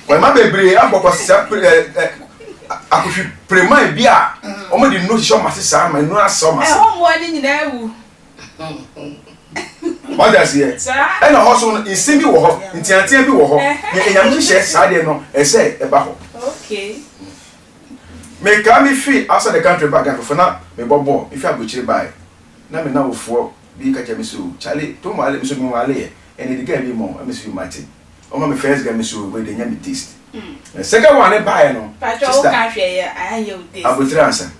wa ma bebre agboko sa akufi prema bi a o mo di no show ma sesa ma no asa ma se mo ni nyina ewu what does here and also in bi wo ho ntiantia bi wo ho enyam hye sa de no ese eba ho okay me ka mi fi outside the country back and for na me bobo if I go chire buy na me na wo fo bi ka jami so chale to mo ale mi so mi wale e and the guy bi mo am so mate o ma me first guy mi so we dey nyam taste second one buy no patro ka hwe ya aye o taste abotire ansa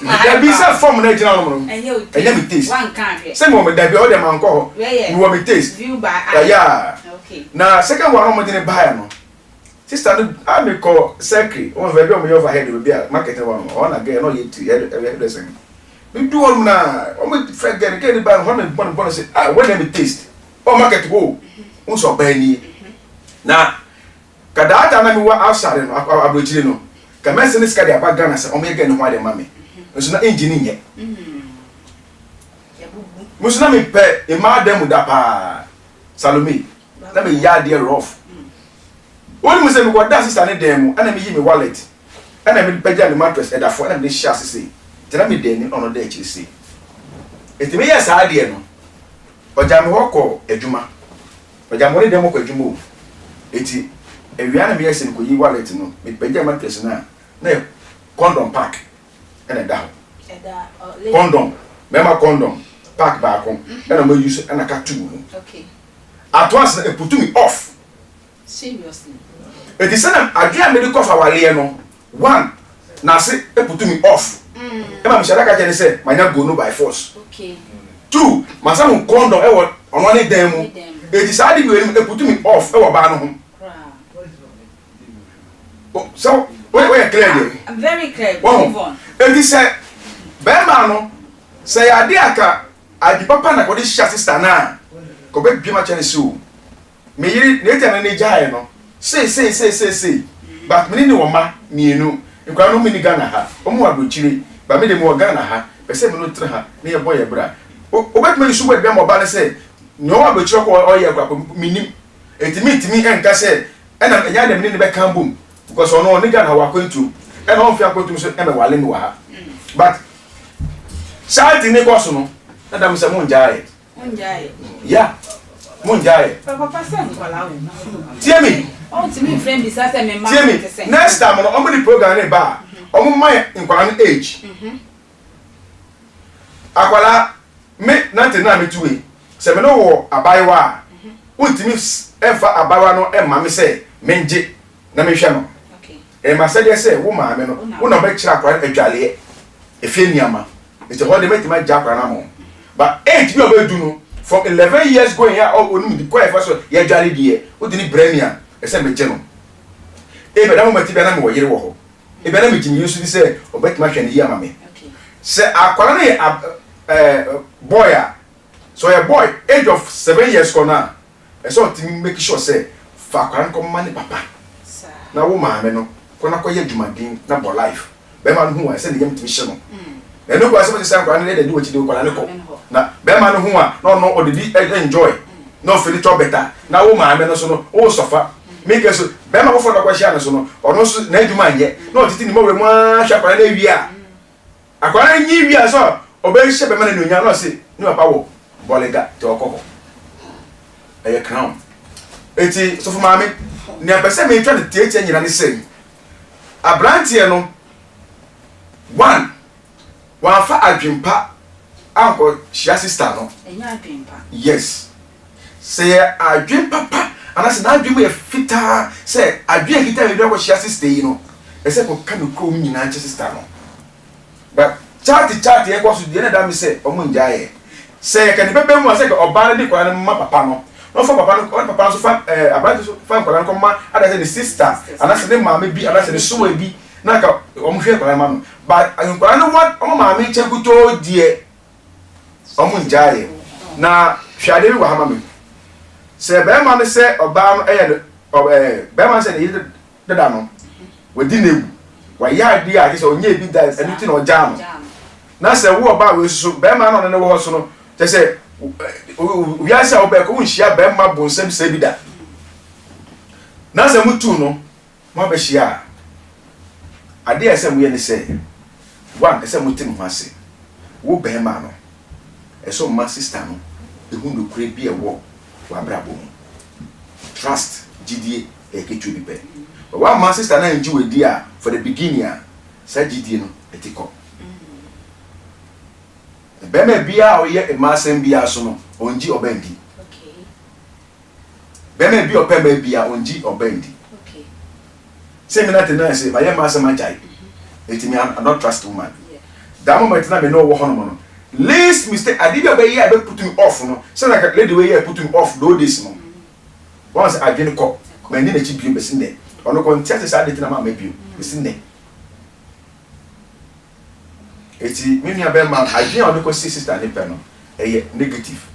da bi sa form na gina no enye mi taste one ka hwe say mo me da bi o de man ko ho mi wo me taste view by yeah okay na second one mo dey buy no sister no I me call secretary o ve bi o me overhead we be market one o na get no yet everything we do all na o me fred get buy ho na bon say ah when me taste o market go o so ba ni na kadata na mi wa outside no abrochire no ka mese ne ska dia ba Ghana se o me get ne ho ade mame nso na engine nye musu na mi pe e ma dem da pa Salome na me ya dia rough When we say me go that sister ne dem and me yi me wallet and me pagya me mattress and afo and me share say tell me dey ni ono dey chiri say eti me yes ade no oja me hoko adwuma oja mo ne dem hoko adwuma o eti ewia na me yes me ko yi wallet no me pagya mattress na condom pack and da condom mema condom pack back home and I use and I cut two. Okay. At once it put me off. Seriously. It is an idea medical for our no. One, now say it put me off. Emma Mishaka can say, my name go no by force. Okay. Two, my son condom on one of them. They decided to put me off our ban. So, where clear? I'm very clear. Move on. It is a Bemano say idea. I di papa na kodi share sister na ko be bia ma chane so me yiri na eta na ne jae no say but me ni wo ma mienu nkwa no me ni Ghana ha omu abrochire ba me de mo Ghana ha be say me no tra ha me ye boy ye bra o bet me su bia mo ba ne say no abrochire ko o ye kwa minim etimi enka say ena nya de me ni be kan bom because ono ni Ghana wa kwentu ena on fi akwentu so e me wale ni wa ha but Salty ne koso no na dam se munjae. Yeah. Munjae. Papa say nkola wo. Tie me. Oh, to me friend bisa say me ma. Tie me. Next time no omo di program ne ba. Omo my nkola no age. Akwala me nante na me tuwe. Se me no wo abaiwa. Untimi emfa abaiwa no emma me say menje na me hwe no. Okay. E ma say say wo ma me no. Wo na be kira akwala adwale. Efie niama. It's a whole debate my jack and but 8 you are do from 11 years going here or only the quiet first year jolly dear. What did he bring me? Except me general. If I don't make them or you if I don't used to say or bet much and hear mammy. Say a boy, so a boy age of 7 years now. I saw to make sure say Fakran come money papa. Now woman no kona koye dwumadin na bo life. Be man hu I send them to mission. And no person is saying, I do what you do. Now, Bema no one, no, or the enjoy. No, feel it better. Now, woman, and also, oh, suffer. Make us Bema for the question, or no, Ned man yet. No, it's in more than one shop and a year. I can't give you as well. Obey Shepherd man, you know, say, no power. Bollega to a couple. A crown. 80 so for mammy. Never say me trying to take any and the same. A brand here, no one. One for Adrimpa, uncle, she sister no. Yes. Say I dream papa, and I said I dream a fitter. Say I dream he tell me what she sister, you know. Except for can you call me in sister no. But chatty, I was to the end of me say, oh munjaye. Say can you pay me say or ban the quan ma papa no. No for papa so far about to find quan come ma, and I said the sister, and I said the mammy be, and I said the so be. Naka omhwe kwa mama but ankwa no what omo maame chekuto die omo njaye na hwade bi wa hama me se be ma no se oba no be ma se ne yide dada no wodi newu wa ya di a se onye bi da enu na oja no na se wo oba we so be ma no ne wo so no te se wi ase oba ko nhia be ma bonsam se bi da na se mutu no mo be hia ade ese mu ye ne se one ese mu tim ho ase wo be ma no eso ma sister no ehu no kure bi e wo Abrabo trust gidie e ketu bi pe wa ma sister na nji we dia for the beginning sa gidie no etiko be ma bia o ye ma sem bia so no onji obandi okay be ma bi o pe ma bia onji obandi say me nothing na say my ma say my child it me I not trust woman that moment na me know wo hono no least mistake I did obey here I put him off no say like lady way here put him off do this no once I get call me ni na chi bi besin there ono kon tiate say dey na ma bi besin there eti me nua be man adwen ono ko sister ne pe no eye negative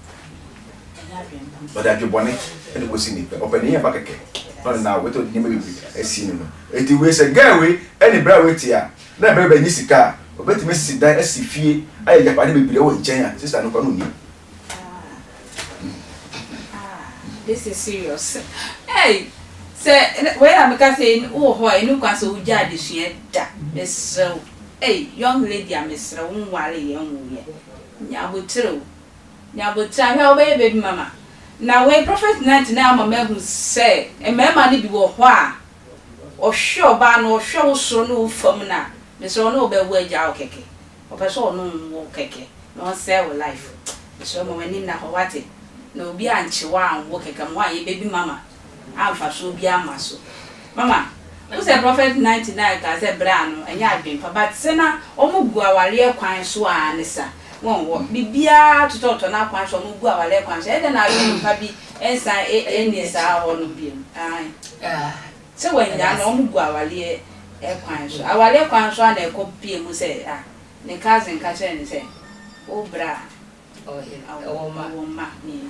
but I do bonnet and go see ni pe open here back again no na we to ni me bi esi no eti we say girl we any bra we tia na be be ni sika obetime sisi dan asifie aye japade bebire wo nchen a sister no kwa no ni this is serious hey Say, where I'm saying, oh, why, no, because we judge she had Miss So, hey, young lady, I'm Miss Room, while young woman. Yabu true. Yabu try her baby, mamma. Now, when Prophet 99, my man who say, a man money be why. Or sure ban or show so no from now. Miss Ono be wage out keke. Or person no keke. No sell life. So when in na Hawati. No be anchiwa and work a why baby mamma. Alpha so be a maso. Mamma, who's a Prophet 99 as a brano and yard been for but sena omu go our real quine swan nessa. Won't walk be beer to talk to now quine so move our leg quine. And then I will be inside any hour on beam. So when ya no mu gwa wale kwan so awale kwan so na ekopie mu say ah ne cousin ka che ni say o bra o ma ni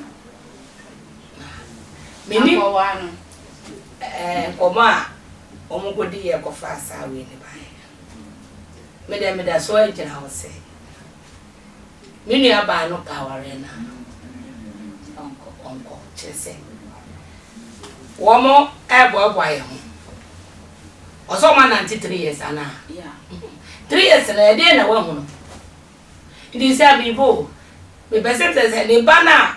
mini ko wanu koma o mu godi ye ko fa sa we ni ba me da so e jina ho say mini aba no ka ware na onko chese womo ebo ye ho oso ma 93 years ana yeah 3 years na e dey na wa hu no ndi say bibo me bese say ne bana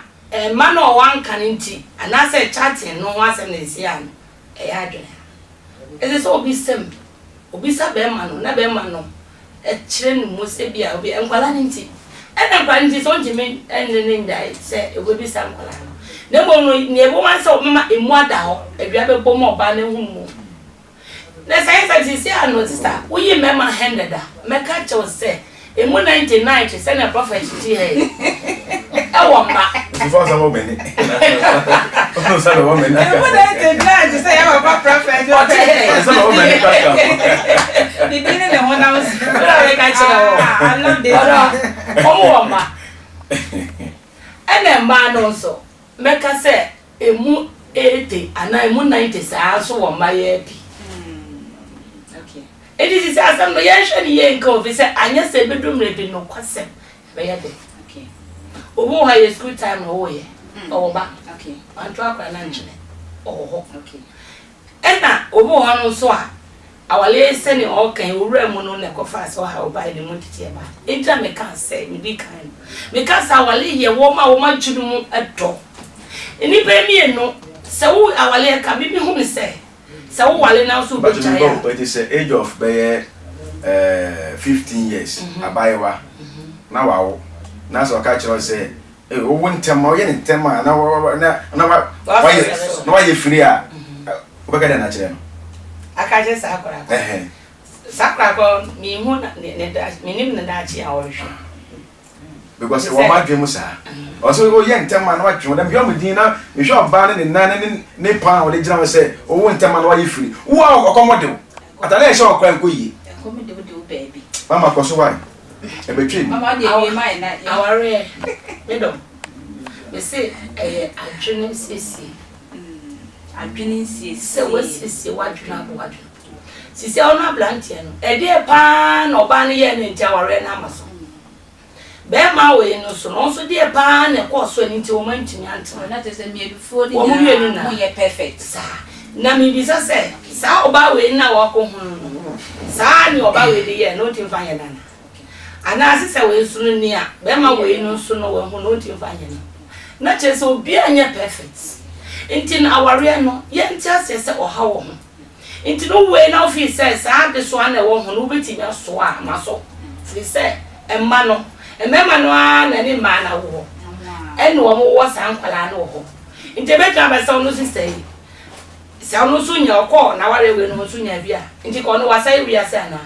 ma no wan kan nti ana say chatting no wa say na si an e ya dwe e say obi sem obi sa be ma no na be ma no e kire no mo se bia obi enkwala nti e na kwa nti so ntimi enne ndai say e obi sa enkwala no ne mo no ne bo man say mama emu ada ho adua be bom oba ne hu mu na say say ano sister wo yi mema handeda meka che say emu 99 say na prophet ti he e wo ma before some women no say women emu 99 say ya papa prophet some women ka bibi ne ho na wo meka che wo I love this wo ma ene ma no so meka say emu 80 ana emu 90 say so wo ma ye bi okay it is asam no yan hwe ye nko fi say anya say bedum re bi no kwasem be ye de okay obo ha ye school time no wo ye o ba okay anto akwa na nchine oho okay ena obo ha no so a awale se ni o kan owura mu no ne ko fa so ha o ba de mu tete ba entra me kan say me di kan me kan sa awale ye wo ma tunu mu edo eni be mi eno se wo awale ka bi hu me say se wo wale na so be chaya but it's age of 15 years abayewa na wawo na so ka kire say o wontem o ye ntem na wa ye free a o be ga na kire no akaje sakura sakura ko mi hu ne da mi nim na da chi a wo hwe because wo ma dwemu sa o so o ye ntem na wa dwemu dem yo mudin na me hwe oba ne na ne pa o le gina we say o wo ntem na wa ye free wo akomode atale e hwe okran ko yi komede wo de wo baby mama ko so why e be twi mama de we mai na aware me do me say adwene sisi adwene sie se wesisi wadwena bo wadwena sisi ono ablantie no e de pa na oba ne ye ne ntia aware na amaso be ma we no so no so de pa na ko so ni nti o man ntimi ante na te se me before the mo ye perfect sa na mi bi se sa oba we na wo ko hu sa ni oba we de ye no ti mfa ye na ana asese we sunu ni a be ma we no so no we hu no ti mfa ye na che so obi anya perfect inti na aware no ye nti asese oha wo ho inti no we na ofi se sa de so ana wo ho no beti na so a ma so fi se emma no emma no na ni ma na wo eno wo wo sa nkwala no ho inti be twa ba so no sister yi sa no so nya okọ na ware we no so nya bia inti ko no wasa wi asa na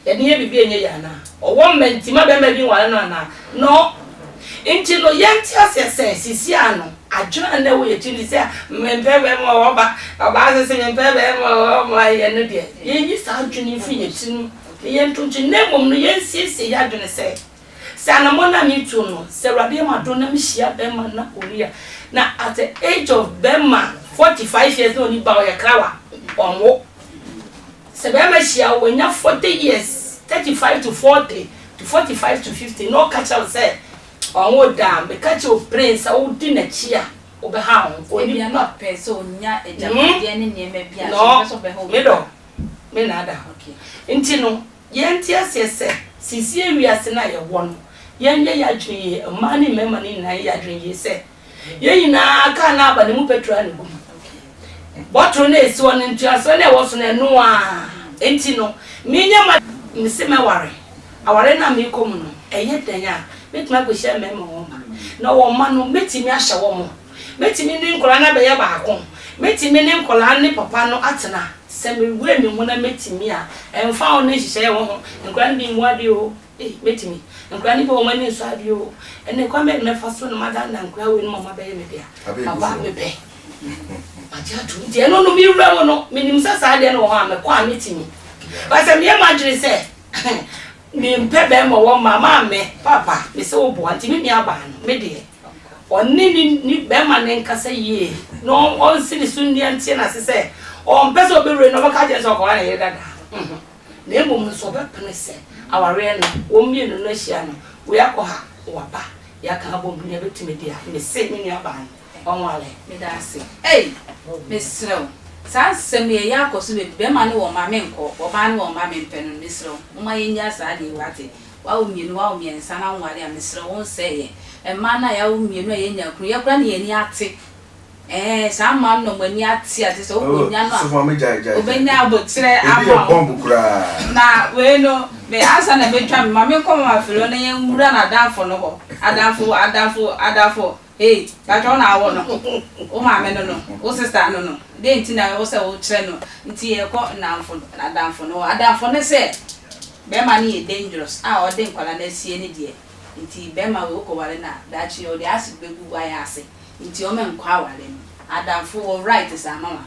ye ni bibi enye ya na owo menti ma be ma bi wale no na no inti no ye nti asese sisi ano adwena na wo ye tiri se mbebe mo oba asese mbebe mo ye no de ye ni sa adwena fi ye tinu ye ntunji na mom no ye sisi ya adwena se sana mona mi tu no se rabi ma do na mi hia be ma na oria na at the age of Bema 45 years no ni ba o ya krawa onwo se be ma hia wo nya 40 years 35 to 40 to 45 to 50 no catch out say onwo da me catch o prince o di na chia obeha Oni oni not pay so nya ejapade ne niema bia so be ho me na ada okay nti no ye nti asese sisi ewiase na ye wo no ye nye ya dwen ma ne mema ne na ya dwen ye se ye nyina aka na aba ne mu petrol ne gum bottle na esi won nti aso na wo so na no a nti no me nya ma me se me aware na me kom no eye danya metuma go hia mema wo ma na wo ma no metimi ahye wo mo metimi ni nkola na be ye baako metimi ni nkola ne papa no atena se me we me mu na metimi a emfa wo ne hihye wo ho nkola ni mu ade o metimi nkola ni be wo mani so ade o ene kwa me me fa so no ma dan na nkola we no mama be ye me bia aba me be aja tu de no no mi wura mo no minim sa sa de no ho a me kwa metimi ba se me ma dwere se mi mpe be mo wo mama me papa me se wo bo anti mi aba no me de onni ni be ma ne nkasa yie no on si ni sunni anti na se se on pese obere no baka je so ko na ye dada na emom so be pene se aware no wo mienu no hia no wo yakọ wo ba ya ka bo mi ne betime dia me se mi ni aba no on wale me da se mesro sa sem ye yakọ so be ma ne wo ma me nko wo ba ne wo ma me mpenu mesro wo ma ye nya sa de wate wa wo mienu wa wo miensa na nware a mesro won se ye emma na ya wo mienu ye nya kru ye kra ne ye ni ate sa ma no mani ate ate so wo nya no so for me jai obenya abotre abo bomb kura na we no me asa na betwa me ma me kom ma fero na ye nwura na danfo no ho adafo ba jo na awo no o ma me no o sister no de nti na o se o kire no nti ye ko na danfo ne se be ma ni dangerous o de nkwala na sie ne de nti be ma we ko wale na dachi o de asibegu wa ya ase nti o me nkwa wale no adamfo wo right is mama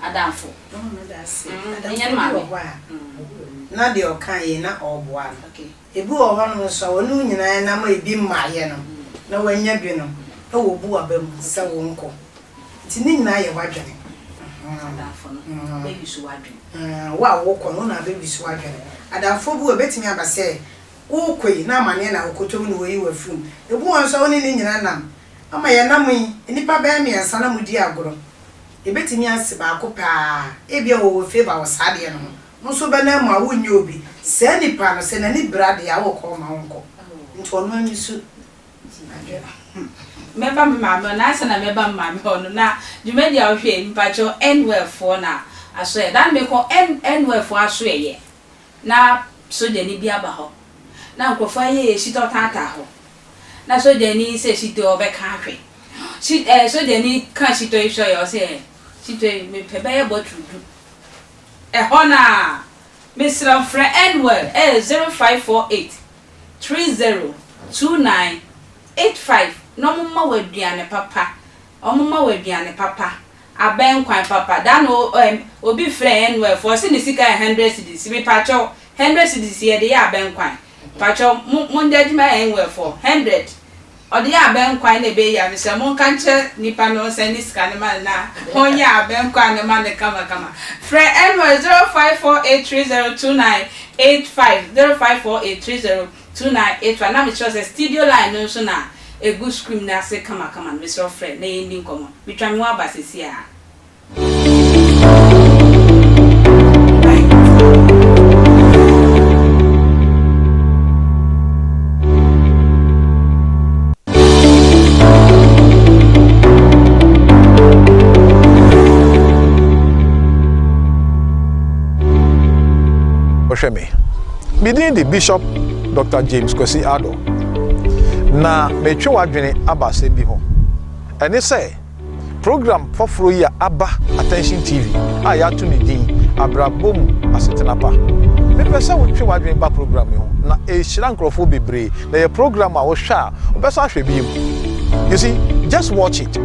adamfo no da se na de okan ye na oboa okay ebi wo ho no so wonu nyina na ma ebi mmaye no na wanya bi no e wo bu abam se wo nko nti ni nyina ye wadwene adamfo no be bisu wadwene wa wo ko no na be bisu wadwene adamfo bu obetimi abase wo koi na amane na okotom no wo yi wafum ebu won so woni ni nyina nam ama ye nam yi nipa ba mi ansa na mudi agoro ebetimi ase ba ko pa ebia wo favor wo sade no nso be na ma wo nyi obi se nipa no se na ni brade ya wo ko ma wonko nti ono anyi su meba mama na asa na meba mama ono na jumedi a hwe nipa cho N12 na aso ye dan me ko N12 aso ye na so de ni bia ba ho na nkofo ye shito tata ho na so de ni se shito obeka hwe so de ni kan shito isho ye o se shito me pebe ye botrudu hona Mr. Fred N12 0548 302985 no mama waduane papa omama waduane papa aben kwan papa da no obi Fred N12 for se ni sika 100 cedis me pacho 100 cedis ye de ya aben kwan pacho mon dadji ma N12 for 100 odi ya aben kwan na be ya me se mon kanche nipa no se ni sika ne ma na honya aben kwan ne ma ne kama Fred N12 0548302985 0548302985 na me chose studio line no so na a good scream na say kama Mr. Fred na ending komo me twa me wa basisi a Bidin the Bishop Dr. James Kwesi Ado na metwe wadwene abase bi ho ene say program foforo ya aba Attention TV a ya to ni din Abrabo Asetena pa me pese wo twe wadwene ba program ho na e hira nkrofo bebre na ye program a wo hwa obeso ahwe bi mu. You see, just watch it.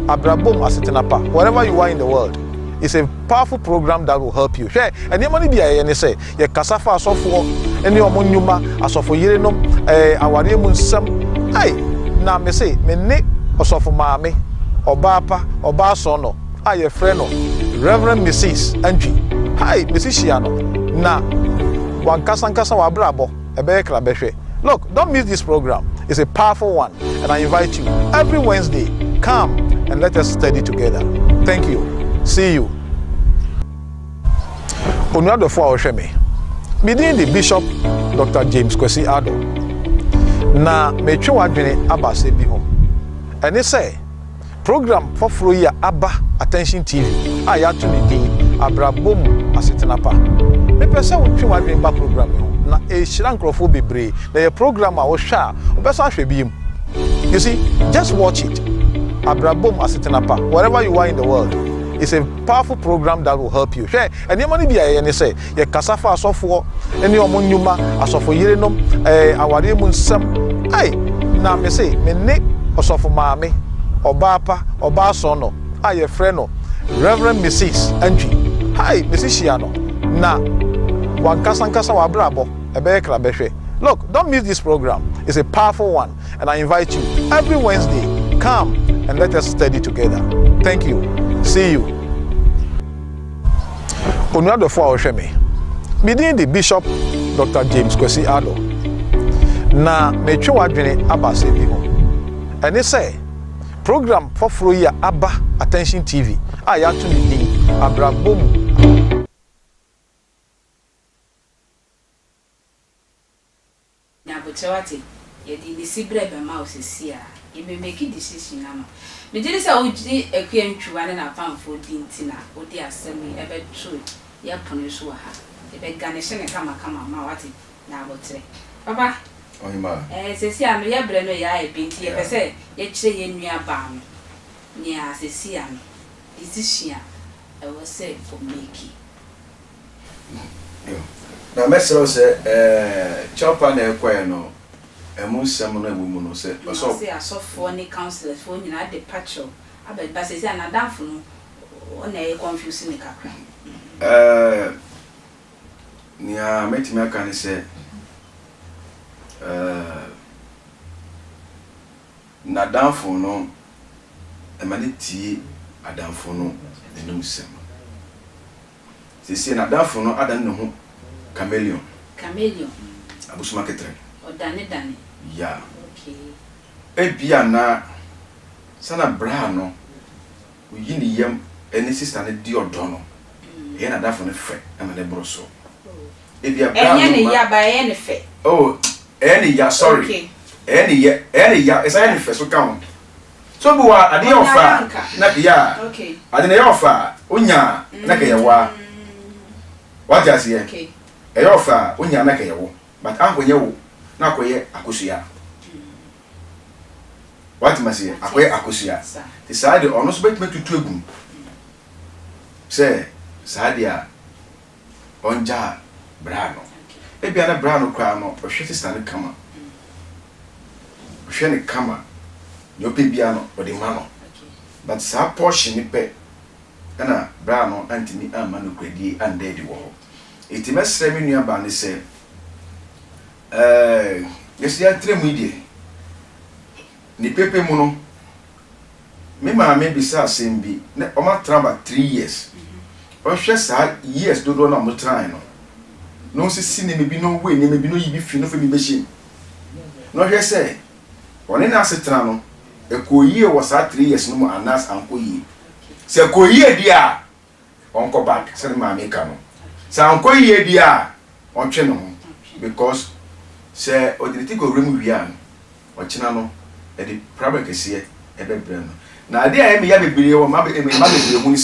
Abrabo Asetena pa wherever you are in the world. It's a powerful program that will help you. Share and money be a say ye kasafa asofo eni omonyuma asofo yerenom aware munsam ai na me say me ne osofo maame obapa obaso no aye frɛ no Reverend Mrs. Antwi hi Mrs. Shiano na wankasankasa wa Abrabo ebe kra behwe. Look, don't miss this program. It's a powerful one and I invite you every Wednesday Come and let us study together. Thank you. See you. Onuadofo Osheme. Bidin the Bishop Dr. James Kwesi Ado. Na metwe wadwene abase bi ho. Ene say program for free aba Attention TV. Ya to ni din Abrabo Asetena pa. Me pese wotwe wadwene ba program ho. Na ehira nkrofo bebre. Na ye program a wo hwa, obeso ahwe bi mu. You see, just watch it. Abrabo Asetena pa. Wherever you are in the world, it's a powerful program that will help you. Share. And your money be a say, ye kasafa asofo, any omunyuma, asofo yerenom, awari munsam. Ay, na me say, me ne osofo maame, obapa, obasono, ye freno, Reverend Mrs. Entry. Hi, Mrs. Shiano. Na, wankasankasa wa Abrabo, ebe krabehwe. Look, don't miss this program. It's a powerful one. And I invite you every Wednesday, come and let us study together. Thank you. See you. Onuadofo Osheme. Bidin the Bishop Dr. James Kwesi Ado. Na metwe wadwene abase bi ho. Ene say program for free aba Attention TV. Ya to ni din Abrabo. Na butewati ye di nisibre be ma osisi a ye be make decision na no. Me did say oji ekwiantwa ne na pamfo di ntina odi asemi ebe tru ye pono so ha ye be ganishe ne kama ma wati na abotre papa Oyima sesi a no ye bre no ya e binti ye pese ye kire ye nua ba no ni a sesi a no decision a was say for make na mesro se chopa na ekwe no emusem no ewu mu no se so say asofo ni counselors for nyina de pacho abeba sesi a na danfo no ona e confuse ni kakra ni a metimi aka ni se na danfo no emani tie adanfo no enum sem sesi na danfo no adan ne ho chameleon abusuma ketre odane ya okay ebia na sana bra no oyi ni yam eni sister ne di odo no ye na danfo ne fe ama ne broso ebia bra no enya ne ya ba ye ne fe oh eni ya sorry okay eni ya esa eni fe so count so bu wa ade ofa na ya okay ade ne ofa onya na ke yawa what just here okay ofa onya na ke yawo but ankonye wo na akoye akosua what must say akoye akosua the side ono so betime tutu egum say side a onja bra no ebia na bra no kwa no ohwe sister ne kama ohwe ne kama no pebia no odi ma no but sa portion ni pe na bra no antini ama no kwadi andedi wo iti mesre mi nua ba ne se yesi antremu ide ni pepe mu no me ma me bisa sembi ne o ma tramba 3 years o hwe sa years dodo na mo tran no no sisi ne me bi no we ne me bi no yibi fi no fe mi be shim no hwe se oni na Asetena no ekoyie wo sa 3 years no mo anas ankoyie se ekoyie dia onko back se ma me ka no sa ankoyie dia ontwe no because se odiniti go remu wia ochina no e di problem kese e be bre no na ade a me ya bebire wo ma bebire hu ni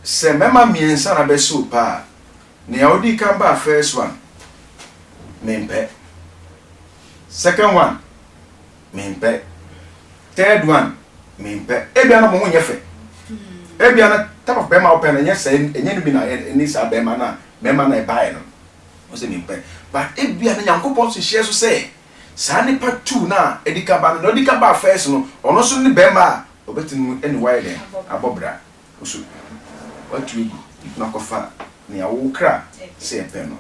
se mema miensa na be so pa ne odi kan ba first one mempe second one mempe third one mempe ebia na mo nyefe ebia na type of be ma open na nyese enye no bi na ni sa be ma na e bae no o se mempe but ebia na Yankopon so share so say sa ne part 2 na edika ba no edika ba first no ono so ni be ma obetin any wide abobra osu what we na kofa ni awu kra se pe no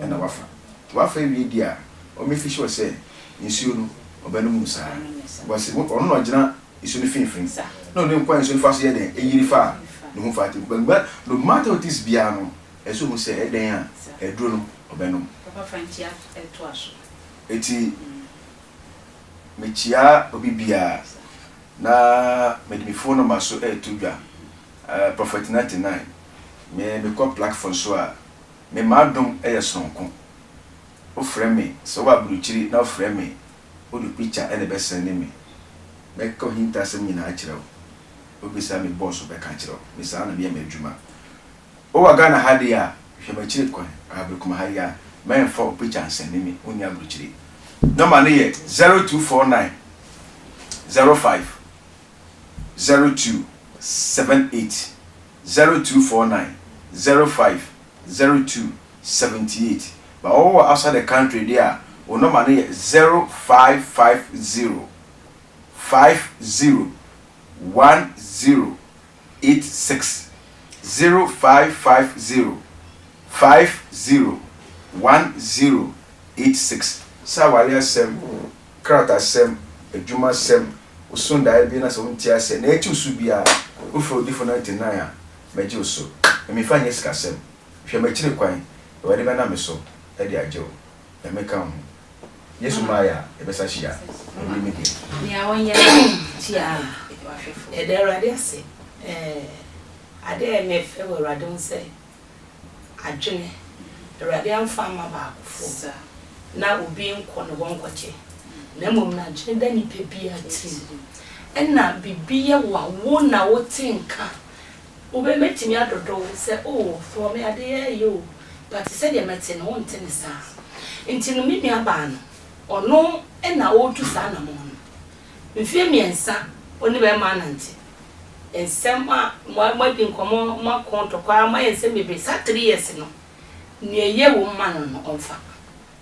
na wafa wi dia o me fish was say nsuo no obanu musa was ono no gina isu ni finfin no ne nkwan isu ni fa so ye den eyiri fa no hu fa ti but no matter what is bia no eso mu say eden a eduro no obanu papa fantia eto aso eti mechia obi bia na me phone number so tudwa Prophet 99 me call platform so a me madom sonko o frame me so wa bruchiri na o frame me o do picture e be send me me ko hinta sem nyina a kire o bisa me boss be ka kire me sa na me adwuma o wa Ghana ha de a hwe ma kire kwan abekuma ha ya me for picture send me oni abruchiri number ne 0249 05 0278 0249 05 0278 but all outside the country there o number ne 0550 50 1086 0550 50 1086 Sawale sem krata sem adwuma sem osunda bi na so ntia se na echi usu bia ofro di for 99 a meje usu emi fa nye sika sem hwe ma kire kwan we de na me so e de aje o e me kan Yesu maya e be sa hia ni me di ni awon ye tia e de rade ase ade me fe we rade on se adwene rade amfa ma ba akofo na obi nko no wonkoche na mom na adwene da ni pebi ati enna bibiye wo na wo tinka obe metimi adodo se oh for me ade yo but said ye meti no wonte ne sa enti no mi aba no ono enna wo tu sa na mo no mfie miensa oni be ma nante ensem a mo di nkomo mo konto kwa ma ensem bebe sa 3 years no ne ye wo ma no onfa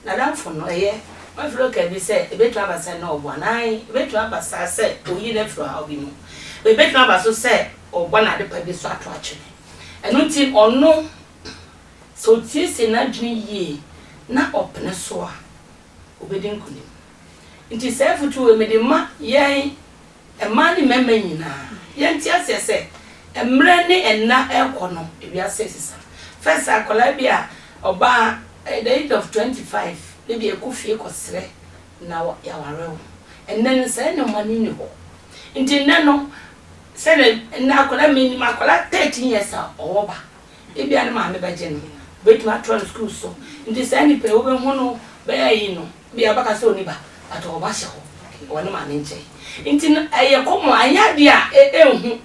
na danfo no ye ma flo ka bi se ebetu abasa na obo anan ebetu abasa se oyi na flo a obi mu ebetu abaso se obo na de pa bi so ato akye eno ti ono so ti se na dwene ye na opne so a obedi nkunim nti se futu we me de ma ye ma ni mema nyina ye nti asese emre ni enna ekono ebi asesisa first akola bia oba at the age of 25 maybe ekufie kosre na ya warewo and then say no money ni ho nti nano say na akola me ni makola 13 years oba ebi an ma me baje no betuma tron school so nti say ni pe obe hu no be yi no bia baka se oni ba ato oba hye ho wona ma ne nche nti eye komo anya dia ehu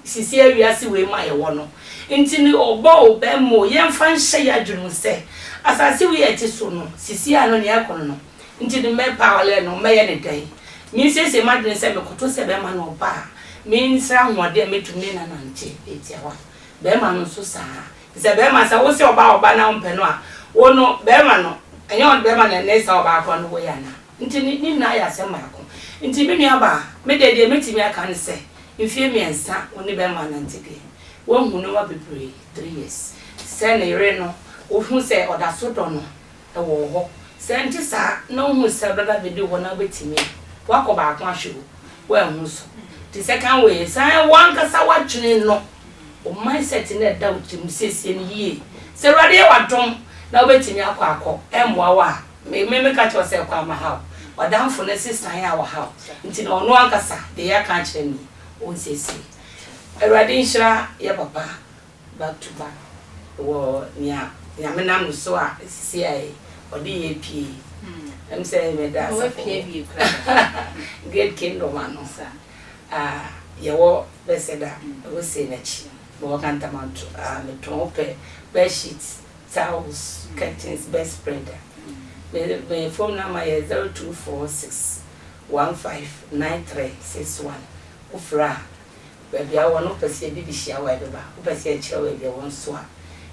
sisi awiase we ma ye wo no nti ni obo obemo ye mfa nhye ya dwunu se asase we eti so no sisi ano ne yakono no nti ni me pawale no me ye ne dai mi sese madwen se me koto se be ma no ba mi nsa hode metumi na nante eti awa be ma no so sa se be ma sa wo se oba na mpe no a wo no be ma no enye on be ma na ne sa oba akọ no wo ya na nti ni na ya se ma akọ nti bi nua ba me de metimi aka ne se mfie miensa oni be ma nante bi wo hu no wa bebre 3 years se ne re no wo hu se oda so do no e wo ho se nti sa na hu se dada be di wo na betimi wa ko ba akwa hwe wo hu so the second way say one kasa wa twene no o mindset na da utim sesie ni yie se rade wa dom na wo betimi akọ emwa wa me ka cho se kwa ma ha wadamfo na sister ya wa ha nti na ono ankasa de ya ka kire ni o sesi erade nhira ya papa back to back wo nya menam so a sisi ai odi ye pie em say me da o pie bi kra great kingdom ano ye wo beseda wo se na chi wo kan tamanto me trope bed sheets towels curtains bed spreader me phone number is 0246 159361 ufra baby I want to perceive bibi shia wa beba upese chira wa bia won so a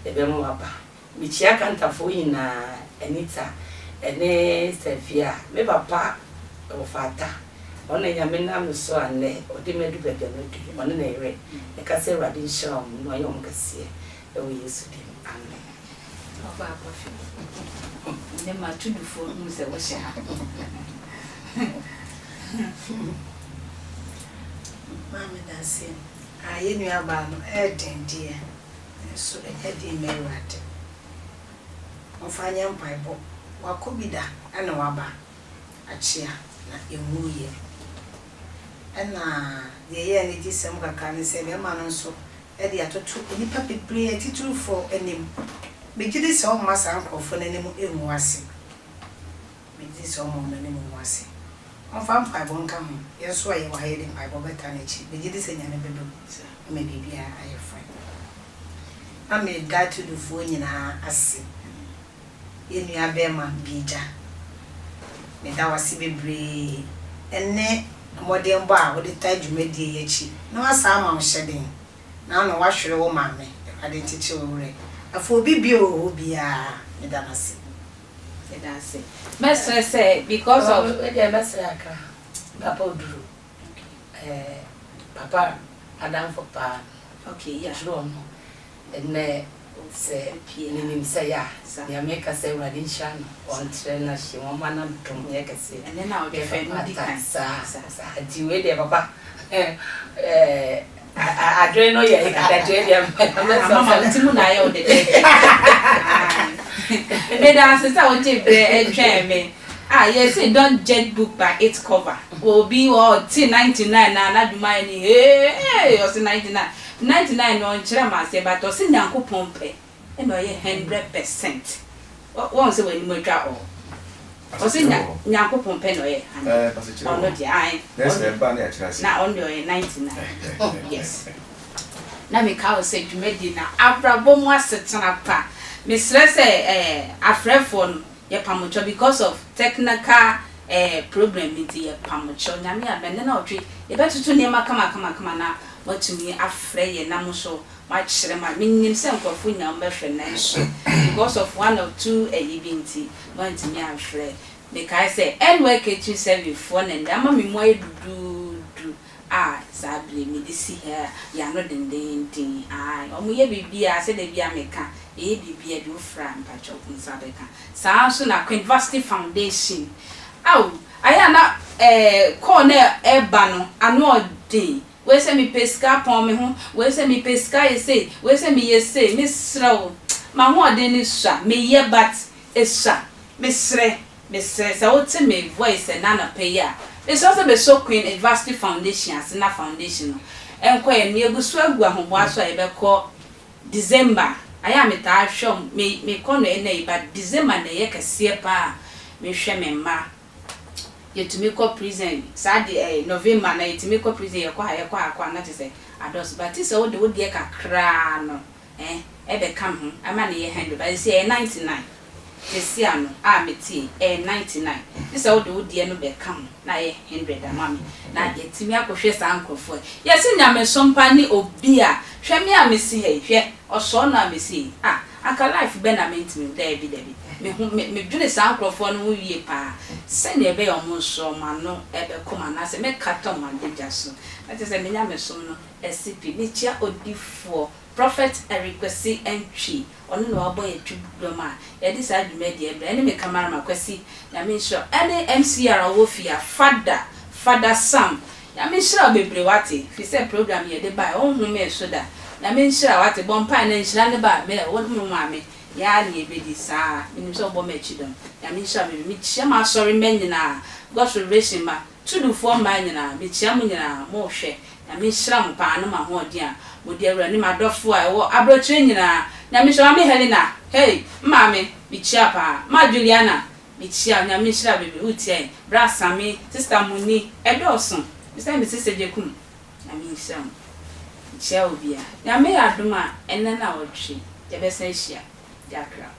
ebe mo aba mi chia kantafo ina Anita ene Sefia me papa ofata ona nya me na me so ane odi medu bebe no di ona na ere e ka se radi sham no ayom kase e wo Yesu di amen oba akofi ne ma tudu fo mu se wo sha Mama dase aye nua ba no edendie so edi merade ofanya mpaibo wakobida ana waba achia na emu ye ɛna ye ne disem kaka ne se be ma no so e de atoto nipa bebre atituru for enim begidi se o ma san krofo na enim emu ase begidi se o ma na enim emu ase on fam pa bon kan yeso aye wa ye de pa bo beta na chi begidi se nya ne bedo me bibia aye fine na me da to do fo nyina ase ye nua be ma bija me da wase bebre enne modern ba wo de tajumedie ye chi na wasa ma wo hyeden na no wahwere wo maame ade tiche wo re afo bibi o bia me da nase Mestre say because of the mestre aka papa oduru papa adam for pa okay yeah no and say nim say ya ya make us say radin shan on trainer she one man dum ye kase and then now defend the sa di we de papa I don't know yet that mama timu na yo de me da sister o je be twa me yes don't judge book by its cover will be all T99 na duma ni hey o 99 no nchira ma se but o se nyankopon pe e no ye 100% won se we ni mo twa o o se nyankopon pe no ye o no di ai na on do ye 99 yes na me ka o se dwumedi na Abrabo mu Asetena pa me stress afrefo no ye pamocho because of technical problem nti ye pamocho nyame abende na otwe ye betutu ne kama na watumi afre ye namuso machire ma minnim se nkofo nya mbefre na nso because of one or two eyibinti want me afre me kai say anyway kitchen service for na ndama me mo edudu sabre me disi here ya no dendendin omo ye bibia se de bia meka bibia do fra mpacho kunsabeka sa so na University Foundation aya na corner eba no ano odin we say me pesca pon me ho we say me pesca yese we say me yese me sraw ma ho odin ni sua me ye bat esua me sre sa o te me voice na na pay ya it's also be so Queen University Foundation as na foundation enko ye ne egusu agu ahobo aso e be ko December aya me ta hwom me kono e na iba December na ye kase pa me hwe me ma yetumi ko prison sade November na yetumi ko prison ye kwa na te say ados but say wo de kakra no e be kam ho ama ne ye handle but say 99 Esiano meti 99 this all do die no be kam na ye 100 amami na ye timi akohwe sankrofo yes nyame sompa ni obi a hwe me amesi he hwe oso na amesi aka life be na mentimi da bi me dwene sankrofo no wie pa se ne be omo so ma no e be koma na se me kato ma de jaso that is me nyame som no SCP me chia odifo Prophet Erikwesi entry onu no abo ye twudoma ye dis adwumedi ebra ene me kamara makwesi ya me sure ene MCR wofia father Sam ya me sure bebre wate fi say program ye de ba onhu me so da ya me sure wate bompa na nshira ne ba me wo mu maame ya na ebedi sa me so bo me chidom ya me sure me chia ma sorry men nyina God's revelation ma tudu for man nyina me chia mu nyina mo hwe ya me sure mo pa no ma ho odi a modi awura ni madofo a wo abrochire nyina na me so ma Helena hey mama me chia pa ma Juliana me chia na me shira bebe utie bra Sami sister Muni edoson sister me sister Jekum na me sham chia obia na me adoma enne na wotwe je be san hia yakra